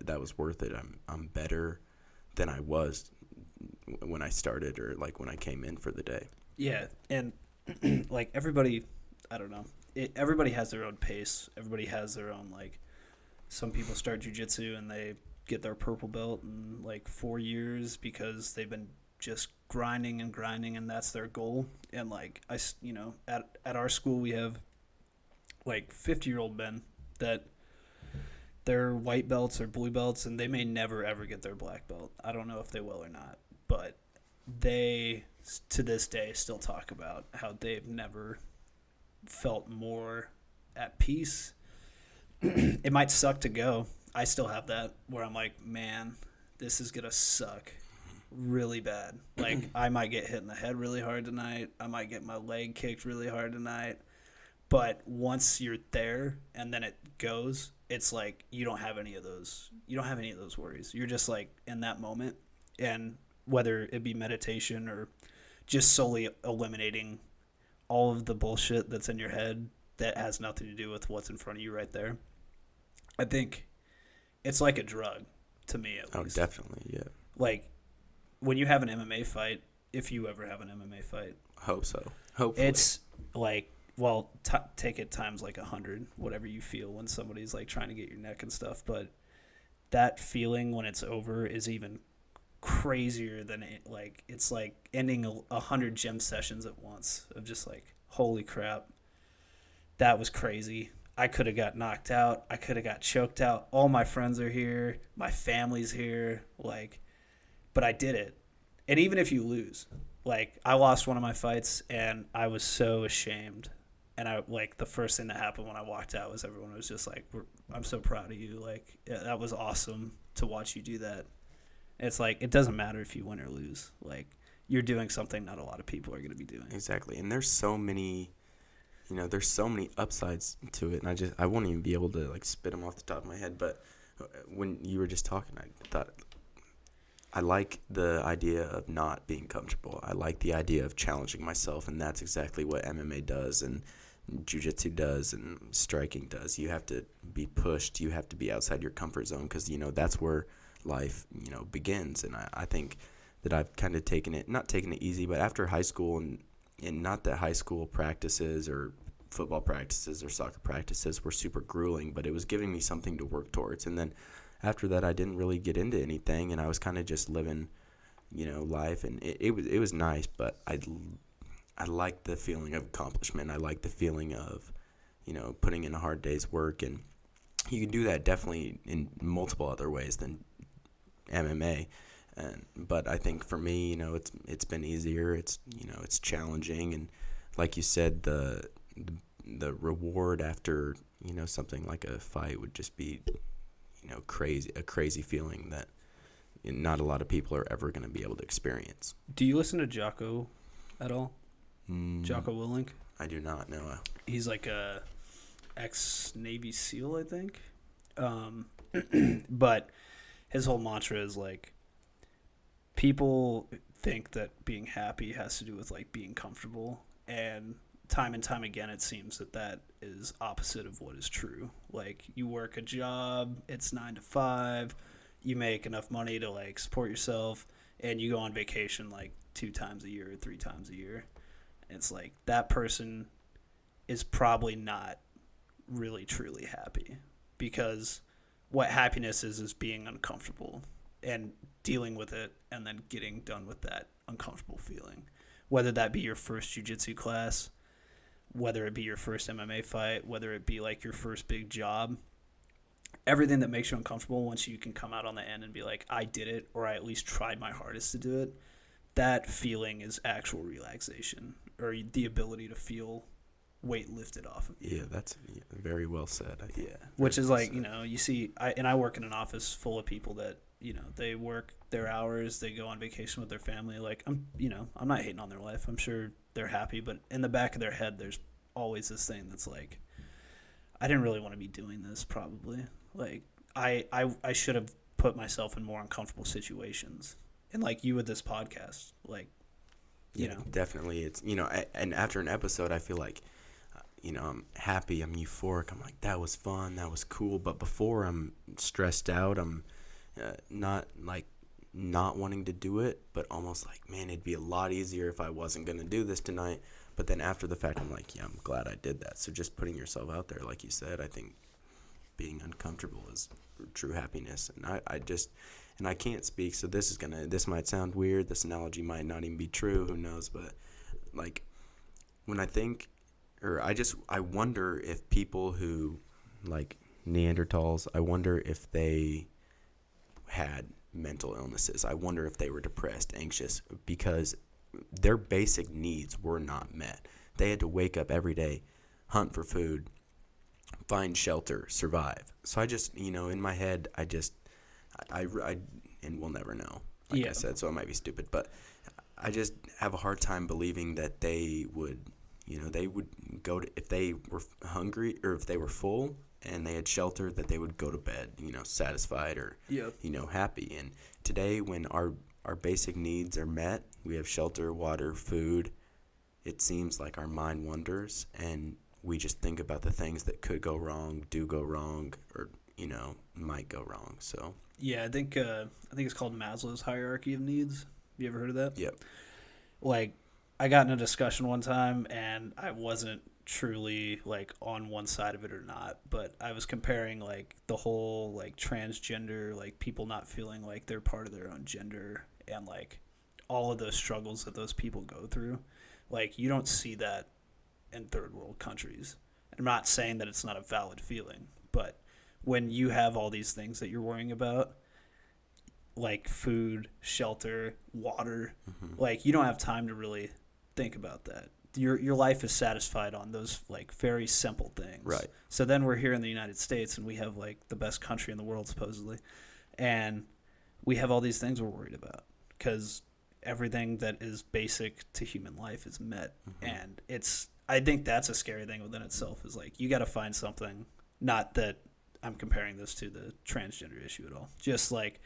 that was worth it. I'm better than I was when I started, or like when I came in for the day. Yeah. And like everybody, I don't know, everybody has their own pace. Everybody has their own, like, some people start jiu-jitsu and they get their purple belt in like 4 years because they've been just grinding, and that's their goal. And like at our school, we have like 50-year-old men that they're white belts or blue belts, and they may never ever get their black belt. I don't know if they will or not, but they to this day still talk about how they've never felt more at peace. It might suck to go. I still have that where I'm like, man, this is gonna suck really bad. Like, I might get hit in the head really hard tonight. I might get my leg kicked really hard tonight. But once you're there and then it goes, it's like you don't have any of those worries. You're just like in that moment. And whether it be meditation or just solely eliminating all of the bullshit that's in your head that has nothing to do with what's in front of you right there, I think it's like a drug to me, at least. Oh, definitely, yeah. Like, when you have an MMA fight, if you ever have an MMA fight, hope so. Hopefully. It's like, well, take it times like 100, whatever you feel when somebody's like trying to get your neck and stuff. But that feeling when it's over is even crazier than it. Like, it's like ending 100 gym sessions at once of just like, holy crap, that was crazy. I could have got knocked out. I could have got choked out. All my friends are here. My family's here. Like, but I did it. And even if you lose, like, I lost one of my fights and I was so ashamed. And I, like, the first thing that happened when I walked out was everyone was just like, I'm so proud of you. Like, yeah, that was awesome to watch you do that. And it's like, it doesn't matter if you win or lose. Like, you're doing something not a lot of people are going to be doing. Exactly. And there's so many, there's so many upsides to it. And I won't even be able to, like, spit them off the top of my head. But when you were just talking, I thought, I like the idea of not being comfortable. I like the idea of challenging myself, and that's exactly what MMA does and jiu-jitsu does and striking does. You have to be pushed. You have to be outside your comfort zone because, that's where life, begins. And I think that I've kind of not taken it easy, but after high school, and not that high school practices or football practices or soccer practices were super grueling, but it was giving me something to work towards. And then after that, I didn't really get into anything, and I was kind of just living, life, and it was nice, but I like the feeling of accomplishment. I like the feeling of, putting in a hard day's work, and you can do that definitely in multiple other ways than MMA. But I think for me, it's been easier. It's challenging, and like you said, the reward after something like a fight would just be a crazy feeling that not a lot of people are ever going to be able to experience. Do you listen to Jocko at all? Jocko Willink? I do not know. He's like a ex-Navy SEAL, I think. But his whole mantra is like, people think that being happy has to do with like being comfortable, and time again it seems that is opposite of what is true. Like, you work a job, it's 9 to 5, you make enough money to like support yourself, and you go on vacation like 2 times a year or 3 times a year. It's like, that person is probably not really truly happy, because what happiness is being uncomfortable and dealing with it and then getting done with that uncomfortable feeling. Whether that be your first jiu-jitsu class, whether it be your first MMA fight, whether it be like your first big job, everything that makes you uncomfortable, once you can come out on the end and be like, I did it, or I at least tried my hardest to do it, that feeling is actual relaxation, or the ability to feel weight lifted off of you. Yeah, that's very well said. I think. Yeah, which is like, you see, I work in an office full of people that, they work their hours, they go on vacation with their family. Like, I'm not hating on their life. I'm sure they're happy, but in the back of their head, there's always this thing that's like, I didn't really want to be doing this, probably. Like, I should have put myself in more uncomfortable situations. And like you with this podcast, like, definitely. It's, and after an episode, I feel like, I'm happy, I'm euphoric. I'm like, that was fun, that was cool. But before, I'm stressed out. I'm not wanting to do it, but almost like, man, it'd be a lot easier if I wasn't going to do this tonight. But then after the fact, I'm like, yeah, I'm glad I did that. So just putting yourself out there, like you said, I think being uncomfortable is true happiness. And I can't speak, so this might sound weird. This analogy might not even be true. Who knows? But like, when I think, I wonder if people who, like Neanderthals, I wonder if they had mental illnesses. I wonder if they were depressed, anxious, because their basic needs were not met. They had to wake up every day, hunt for food, find shelter, survive. So I just, in my head, I and we'll never know, like I said, so it might be stupid, but I just have a hard time believing that they would, they would go to, if they were hungry or if they were full and they had shelter, that they would go to bed, satisfied or, happy. And today, when our basic needs are met, we have shelter, water, food, it seems like our mind wanders and we just think about the things that could go wrong, do go wrong, or, might go wrong. So yeah, I think it's called Maslow's hierarchy of needs. You ever heard of that? Yep. Like, I got in a discussion one time and I wasn't truly like on one side of it or not, but I was comparing like the whole like transgender, like people not feeling like they're part of their own gender, and like all of those struggles that those people go through. Like, you don't see that in third world countries. I'm not saying that it's not a valid feeling, but when you have all these things that you're worrying about, like food, shelter, water, like, you don't have time to really think about that. Your life is satisfied on those like very simple things. Right. So then we're here in the United States and we have like the best country in the world supposedly, and we have all these things we're worried about because everything that is basic to human life is met. And I think that's a scary thing within itself, is like, you got to find something. Not that I'm comparing this to the transgender issue at all. Just like,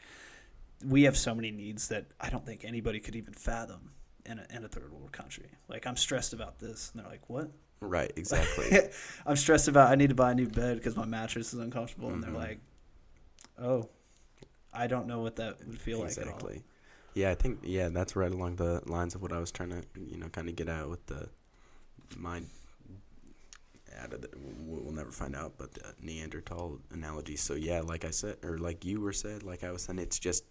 we have so many needs that I don't think anybody could even fathom in a third world country. Like, I'm stressed about this, and they're like, what? Right, exactly. I'm stressed about, I need to buy a new bed because my mattress is uncomfortable, and they're like, oh, I don't know what that would feel like at all. Yeah, I think, that's right along the lines of what I was trying to, kind of get out with the mind. We'll never find out, but the Neanderthal analogy. So yeah, like I said, or like you were said, like I was saying, it's just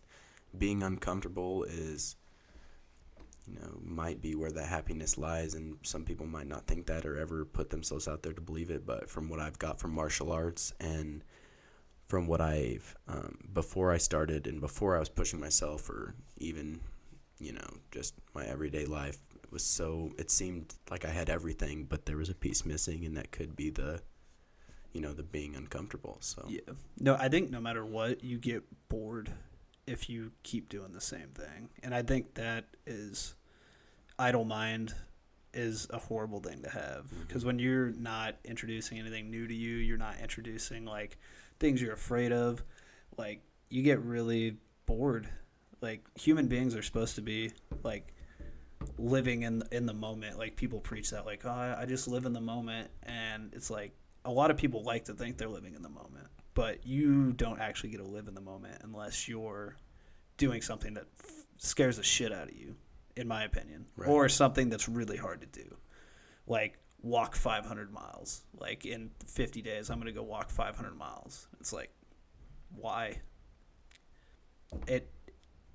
being uncomfortable is might be where that happiness lies, and some people might not think that or ever put themselves out there to believe it. But from what I've got from martial arts and from what I've before I started and before I was pushing myself, or even just my everyday life, it seemed like I had everything, but there was a piece missing, and that could be the being uncomfortable. So yeah, no, I think no matter what, you get bored if you keep doing the same thing, and I think that is idle mind is a horrible thing to have, because when you're not introducing anything new to you, you're not introducing like things you're afraid of, like you get really bored. Like human beings are supposed to be like living in the moment. Like people preach that, like, oh, I just live in the moment, and it's like a lot of people like to think they're living in the moment, but you don't actually get to live in the moment unless you're doing something that scares the shit out of you, in my opinion, right. Or something that's really hard to do, like walk 500 miles. Like in 50 days, I'm going to go walk 500 miles. It's like, why?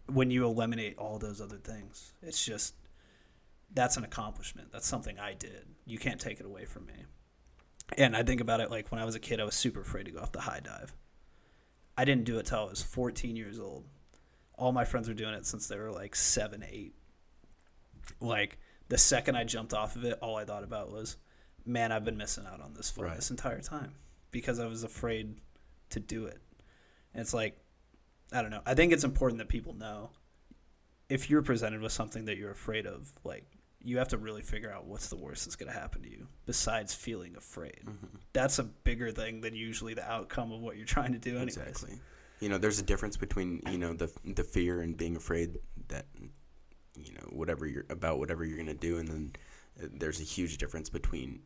When you eliminate all those other things, it's just, that's an accomplishment. That's something I did. You can't take it away from me. And I think about it like when I was a kid, I was super afraid to go off the high dive. I didn't do it till I was 14 years old. All my friends were doing it since they were like 7, 8. Like the second I jumped off of it, all I thought about was, man, I've been missing out on this fun this entire time, because I was afraid to do it. And it's like, I don't know. I think it's important that people know if you're presented with something that you're afraid of, like you have to really figure out what's the worst that's going to happen to you besides feeling afraid. Mm-hmm. That's a bigger thing than usually the outcome of what you're trying to do anyways. Exactly. There's a difference between, the fear and being afraid that, whatever you're going to do. And then there's a huge difference between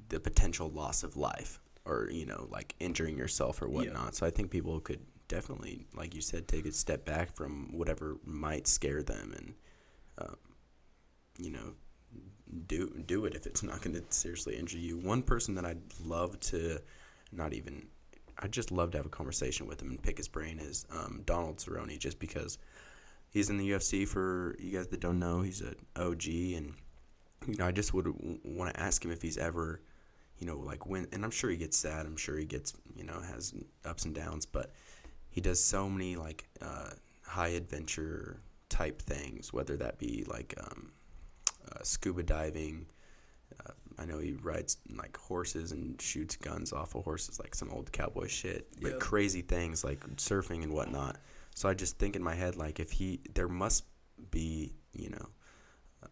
the potential loss of life or, like injuring yourself or whatnot. Yeah. So I think people could definitely, like you said, take a step back from whatever might scare them and, do it if it's not going to seriously injure you. One person that I'd love to just love to have a conversation with him and pick his brain is Donald Cerrone, just because he's in the UFC. For you guys that don't know, he's an OG, and I just would want to ask him if he's ever, like when, and I'm sure he gets sad, I'm sure he gets, has ups and downs, but he does so many like high adventure type things, whether that be like scuba diving. I know he rides like horses and shoots guns off of horses, like some old cowboy shit, but crazy things like surfing and whatnot. So I just think in my head, like there must be,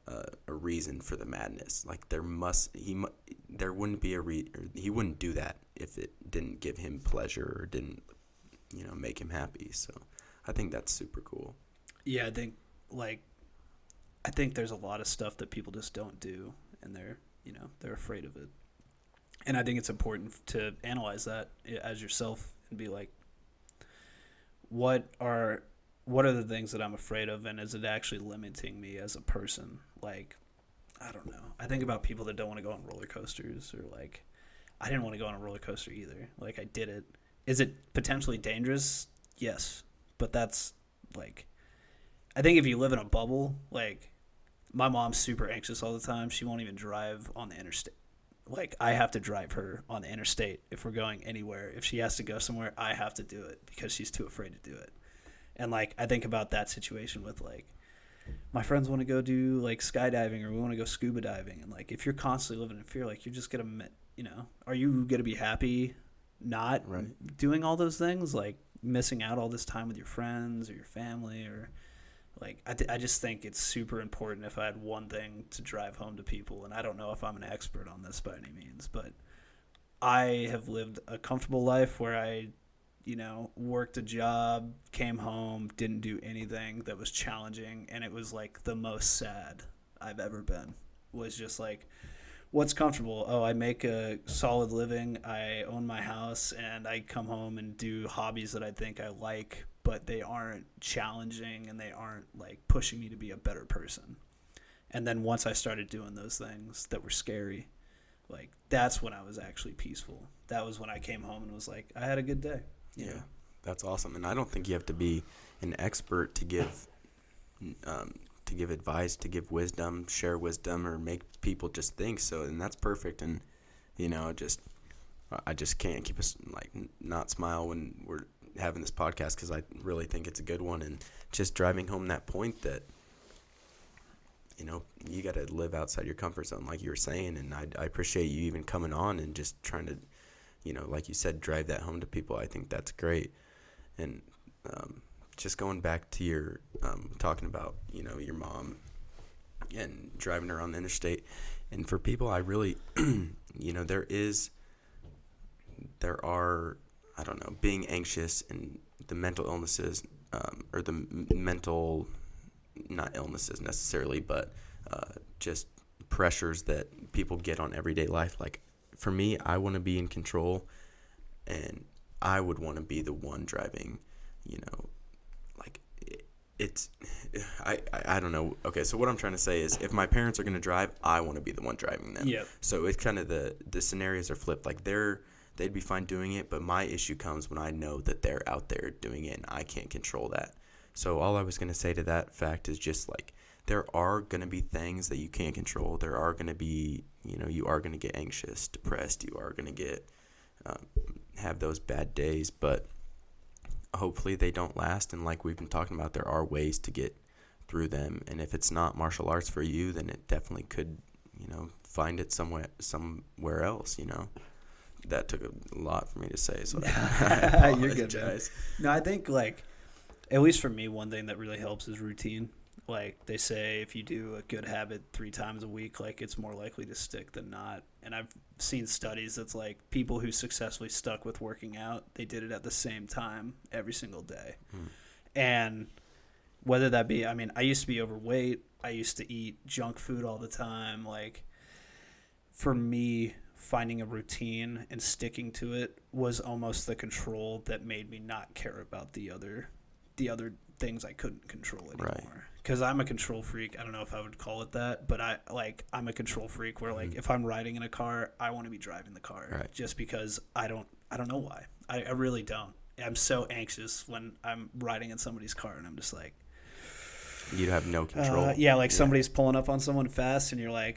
a reason for the madness. Like there wouldn't be he wouldn't do that if it didn't give him pleasure or didn't, make him happy. So I think that's super cool. Yeah, I think there's a lot of stuff that people just don't do, and they're afraid of it. And I think it's important to analyze that as yourself and be like, what are the things that I'm afraid of, and is it actually limiting me as a person? Like, I don't know. I think about people that don't want to go on roller coasters, or like, I didn't want to go on a roller coaster either. Like, I did it. Is it potentially dangerous? Yes. But that's like, I think if you live in a bubble, like, my mom's super anxious all the time. She won't even drive on the interstate. Like, I have to drive her on the interstate if we're going anywhere. If she has to go somewhere, I have to do it because she's too afraid to do it. And, like, I think about that situation with, like, my friends want to go do, like, skydiving, or we want to go scuba diving. And, like, if you're constantly living in fear, like, you're just going to, are you going to be happy not doing all those things? Like, missing out all this time with your friends or your family, or... Like, I just think it's super important if I had one thing to drive home to people, and I don't know if I'm an expert on this by any means, but I have lived a comfortable life where I, worked a job, came home, didn't do anything that was challenging, and it was, like, the most sad I've ever been. Was just, like, what's comfortable? Oh, I make a solid living, I own my house, and I come home and do hobbies that I think I like, but they aren't challenging and they aren't like pushing me to be a better person. And then once I started doing those things that were scary, like that's when I was actually peaceful. That was when I came home and was like, I had a good day. That's awesome. And I don't think you have to be an expert to to give advice, to give wisdom, share wisdom, or make people just think. So, and that's perfect. And, I just can't keep us not smile when we're having this podcast, because I really think it's a good one. And just driving home that point that, you got to live outside your comfort zone, like you were saying. And I appreciate you even coming on and just trying to, like you said, drive that home to people. I think that's great. And just going back to your talking about, your mom and driving her on the interstate. And for people, I really, there are, I don't know, being anxious and the mental illnesses, or the mental, not illnesses necessarily, but just pressures that people get on everyday life. Like, for me, I want to be in control, and I would want to be the one driving, I don't know. Okay, so what I'm trying to say is, if my parents are going to drive, I want to be the one driving them. Yep. So it's kind of the scenarios are flipped. Like, they'd be fine doing it, but my issue comes when I know that they're out there doing it and I can't control that. So all I was going to say to that fact is just there are going to be things that you can't control. There are going to be, you are going to get anxious, depressed. You are going to get have those bad days, but hopefully they don't last. And like we've been talking about, there are ways to get through them. And if it's not martial arts for you, then it definitely could, find it somewhere else. That took a lot for me to say, so I You're good, man. No, I think at least for me, one thing that really helps is routine. Like, they say if you do a good habit 3 times a week, it's more likely to stick than not. And I've seen studies that's people who successfully stuck with working out, they did it at the same time every single day. And whether that be, I used to be overweight. I used to eat junk food all the time. For me, finding a routine and sticking to it was almost the control that made me not care about the other things I couldn't control anymore. Right. Because I'm a control freak. I don't know if I would call it that, but I'm a control freak where if I'm riding in a car, I want to be driving the car. Right. Just because I don't know why. I really don't. I'm so anxious when I'm riding in somebody's car, and I'm just you have no control. Somebody's pulling up on someone fast, and you're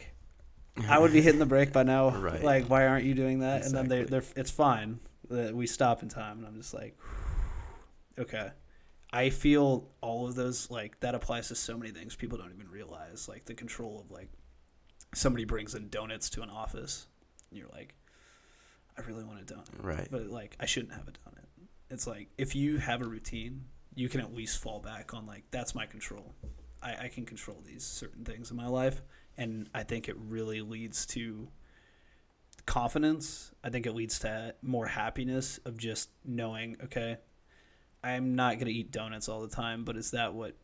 I would be hitting the brake by now. Right. Why aren't you doing that? Exactly. And then it's fine that we stop in time, and I'm just okay. I feel all of those, that applies to so many things people don't even realize. The control of, somebody brings in donuts to an office, and you're I really want a donut. Right. But, I shouldn't have a donut. It's if you have a routine, you can at least fall back on, that's my control. I can control these certain things in my life, and I think it really leads to confidence. I think it leads to more happiness of just knowing, okay, I'm not going to eat donuts all the time, but is that what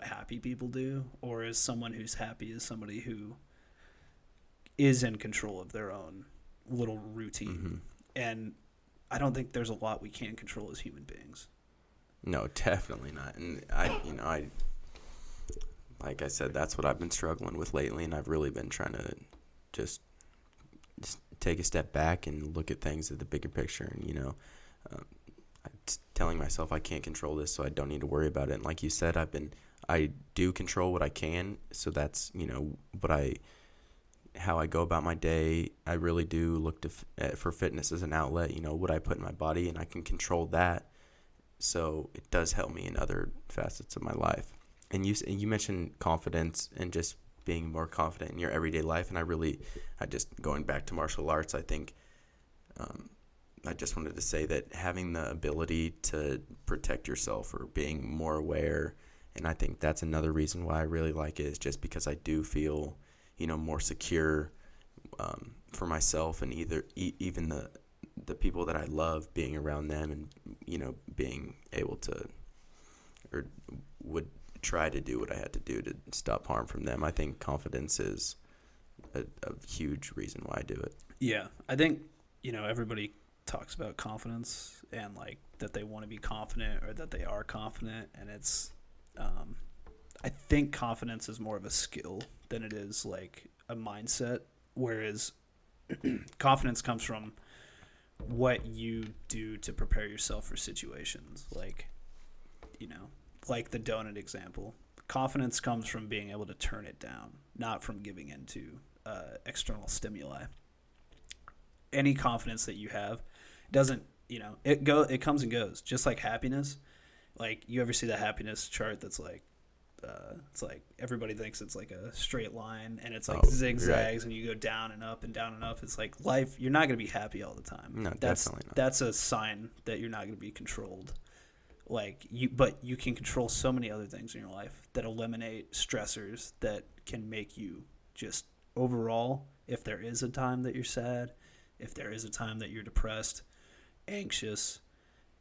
happy people do? Or is someone who's happy is somebody who is in control of their own little routine? Mm-hmm. And I don't think there's a lot we can't control as human beings. No, definitely not. And I like I said, that's what I've been struggling with lately, and I've really been trying to just take a step back and look at things at the bigger picture. And telling myself I can't control this, so I don't need to worry about it. And like you said, I do control what I can, so that's how I go about my day. I really do look for fitness as an outlet. What I put in my body, and I can control that, so it does help me in other facets of my life. And you mentioned confidence and just being more confident in your everyday life, and I just going back to martial arts, I think I just wanted to say that having the ability to protect yourself, or being more aware, and I think that's another reason why I really like it, is just because I do feel, more secure for myself, and even the people that I love, being around them, and being able to, or would try to do what I had to do to stop harm from them. I think confidence is a huge reason why I do it. Yeah, I think everybody talks about confidence and that they want to be confident, or that they are confident, and it's I think confidence is more of a skill than it is a mindset, whereas confidence comes from what you do to prepare yourself for situations, like the donut example. Confidence comes from being able to turn it down, not from giving into external stimuli. Any confidence that you have doesn't, it comes and goes, just like happiness. Like, you ever see the happiness chart that's like, it's like everybody thinks it's like a straight line, and it's like zigzags, right, and you go down and up and down and up. It's like life. You're not going to be happy all the time. No, definitely not. That's a sign that you're not going to be controlled. But you can control so many other things in your life that eliminate stressors that can make you just overall, if there is a time that you're sad, if there is a time that you're depressed, anxious,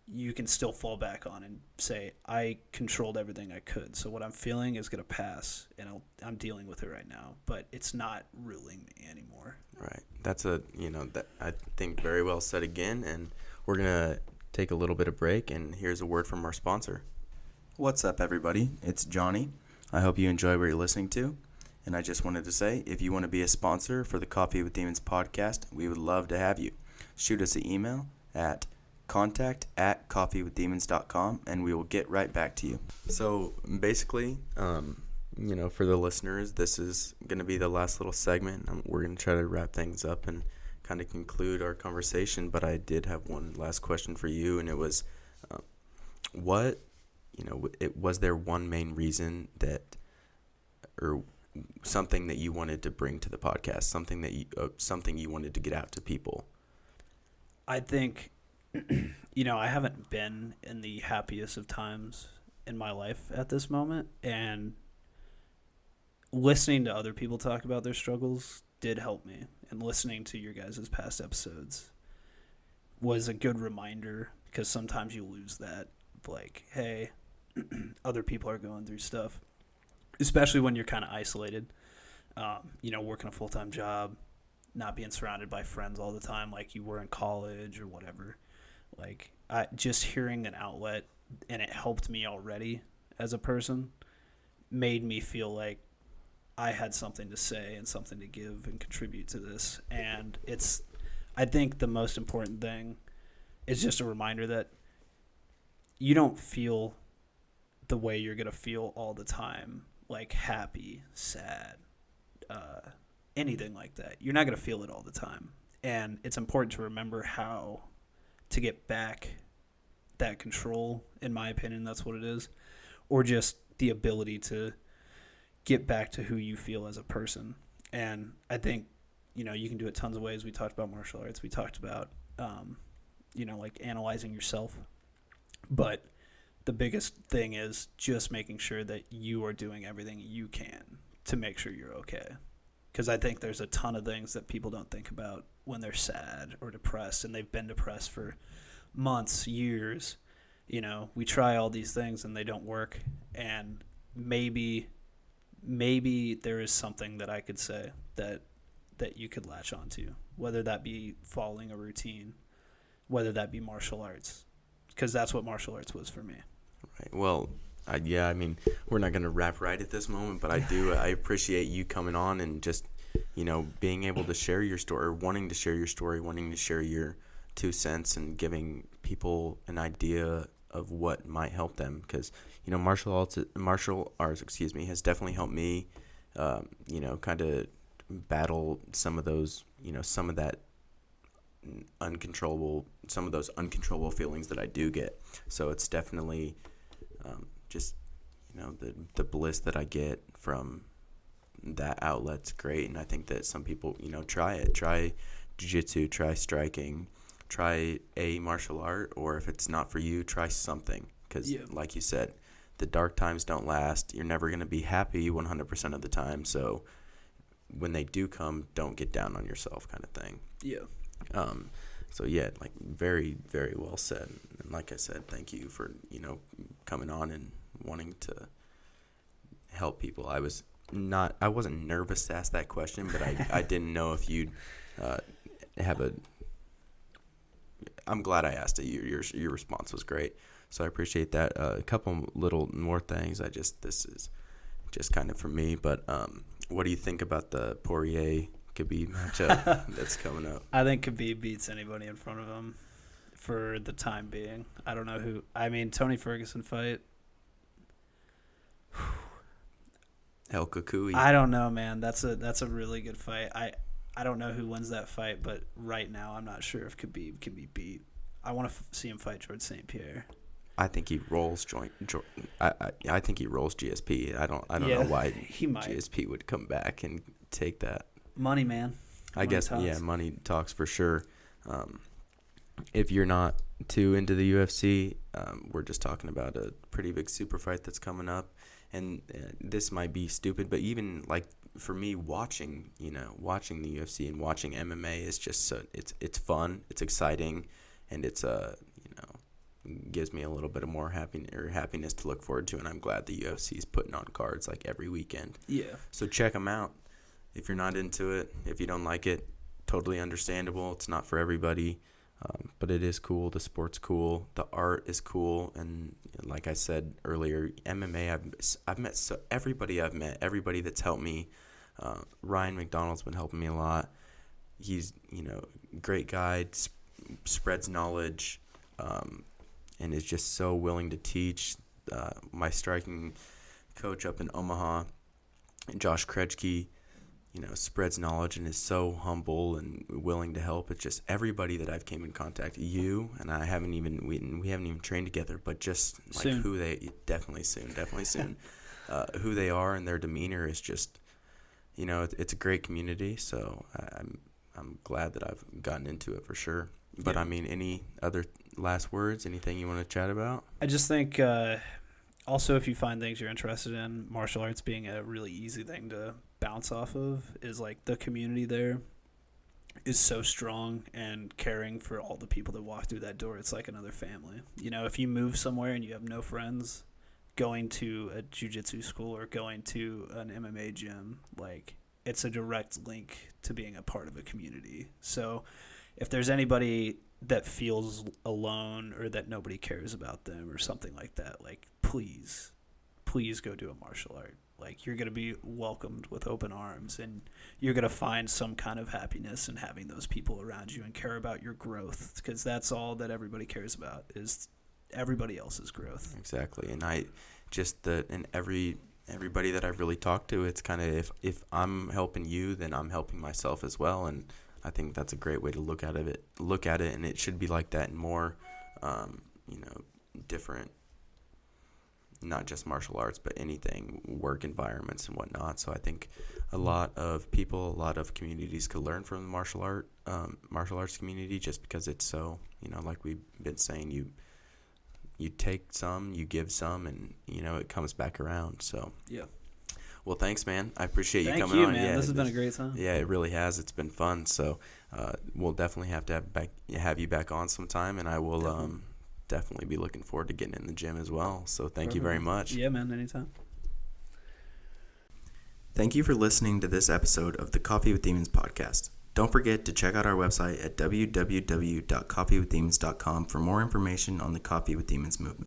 you can still fall back on and say, I controlled everything I could. So what I'm feeling is going to pass, and I'm dealing with it right now, but it's not ruling me anymore. Right. That's that I think very well said again, and we're going to take a little bit of break, and here's a word from our sponsor. What's up, everybody? It's Johnny. I hope you enjoy what you're listening to, and I just wanted to say, if you want to be a sponsor for the Coffee with Demons podcast, we would love to have you. Shoot us an email at contact@coffeewithdemons.com, and we will get right back to you. So basically, for the listeners, this is going to be the last little segment. We're going to try to wrap things up and kind of conclude our conversation, but I did have one last question for you, and it was, was there one main reason or something that you wanted to bring to the podcast, something you wanted to get out to people? I think, I haven't been in the happiest of times in my life at this moment, and listening to other people talk about their struggles did help me, and listening to your guys' past episodes was a good reminder, because sometimes you lose that, like, hey, other people are going through stuff, especially when you're kind of isolated, working a full-time job, not being surrounded by friends all the time like you were in college or whatever. Like, just hearing an outlet, and it helped me already as a person, made me feel like I had something to say and something to give and contribute to this. And I think the most important thing is just a reminder that you don't feel the way you're going to feel all the time, like happy, sad, anything like that. You're not going to feel it all the time. And it's important to remember how to get back that control. In my opinion, that's what it is. Or just the ability to get back to who you feel as a person. And I think, you can do it tons of ways. We talked about martial arts. We talked about, like analyzing yourself. But the biggest thing is just making sure that you are doing everything you can to make sure you're okay. Because I think there's a ton of things that people don't think about when they're sad or depressed, and they've been depressed for months, years. We try all these things and they don't work. And maybe there is something that I could say that you could latch onto, whether that be following a routine, whether that be martial arts, because that's what martial arts was for me. Right. Well, we're not going to wrap right at this moment, but I appreciate you coming on and just, being able to share your story, or wanting to share your story, wanting to share your 2 cents, and giving people an idea of what might help them. Because, martial arts, has definitely helped me, kind of battle some of those, some of those uncontrollable feelings that I do get. So it's definitely just, the bliss that I get from that outlet's great. And I think that some people, try jiu-jitsu, try striking, try a martial art, or if it's not for you, try something. Because like you said, the dark times don't last. You're never going to be happy 100% of the time. So when they do come, don't get down on yourself, kind of thing. Yeah. So like very, very well said. And like I said, thank you for, coming on and wanting to help people. I wasn't nervous to ask that question, but I didn't know if you'd I'm glad I asked it. Your response was great. So I appreciate that. A couple little more things. This is just kind of for me, but what do you think about the Poirier Khabib matchup that's coming up? I think Khabib beats anybody in front of him for the time being. I don't know who. Tony Ferguson fight. Helka Kui. I don't know, man. That's a really good fight. I don't know who wins that fight, but right now I'm not sure if Khabib can be beat. I want to see him fight George St. Pierre. I think he rolls I think he rolls GSP. I don't know why he might. GSP would come back and take that. Money, man. I guess talks. Yeah, money talks for sure. If you're not too into the UFC, we're just talking about a pretty big super fight that's coming up, and this might be stupid, but even like for me, watching the UFC and watching MMA is just so it's fun, it's exciting, and it's gives me a little bit of more happiness to look forward to, and I'm glad the UFC is putting on cards like every weekend. Yeah. So check them out. If you're not into it, if you don't like it, totally understandable. It's not for everybody, but it is cool. The sport's cool. The art is cool. And like I said earlier, MMA, I've met everybody that's helped me. Ryan McDonald's been helping me a lot. He's, great guy, spreads knowledge, and is just so willing to teach. My striking coach up in Omaha, Josh Kretschke, spreads knowledge and is so humble and willing to help. It's just everybody that I've came in contact. You and I haven't even trained together, but just like soon. Who they definitely soon. Who they are and their demeanor is just, it's a great community. So I'm glad that I've gotten into it for sure. But yeah. Any other last words? Anything you want to chat about? I just think. Also, if you find things you're interested in, martial arts being a really easy thing to bounce off of is like the community there is so strong and caring for all the people that walk through that door. It's like another family. If you move somewhere and you have no friends, going to a jiu-jitsu school or going to an MMA gym, like it's a direct link to being a part of a community. So if there's anybody that feels alone or that nobody cares about them or something like that, like please go do a martial art. Like you're going to be welcomed with open arms, and you're going to find some kind of happiness in having those people around you and care about your growth, because that's all that everybody cares about is everybody else's growth. Exactly. And everybody that I've really talked to, it's kind of if I'm helping you, then I'm helping myself as well. And I think that's a great way to look at it, and it should be like that in more, different, not just martial arts, but anything, work environments and whatnot. So I think a lot of communities could learn from the martial arts community, just because it's so, like we've been saying, you take some, you give some, and it comes back around. So yeah. Well, thanks, man. I appreciate you coming on. Thank you, man. Yeah, this has been a great time. Yeah, it really has. It's been fun. So we'll definitely have you back on sometime, and I will definitely be looking forward to getting in the gym as well. So thank you very much. Yeah, man, anytime. Thank you for listening to this episode of the Coffee with Demons podcast. Don't forget to check out our website at www.coffeewithdemons.com for more information on the Coffee with Demons movement.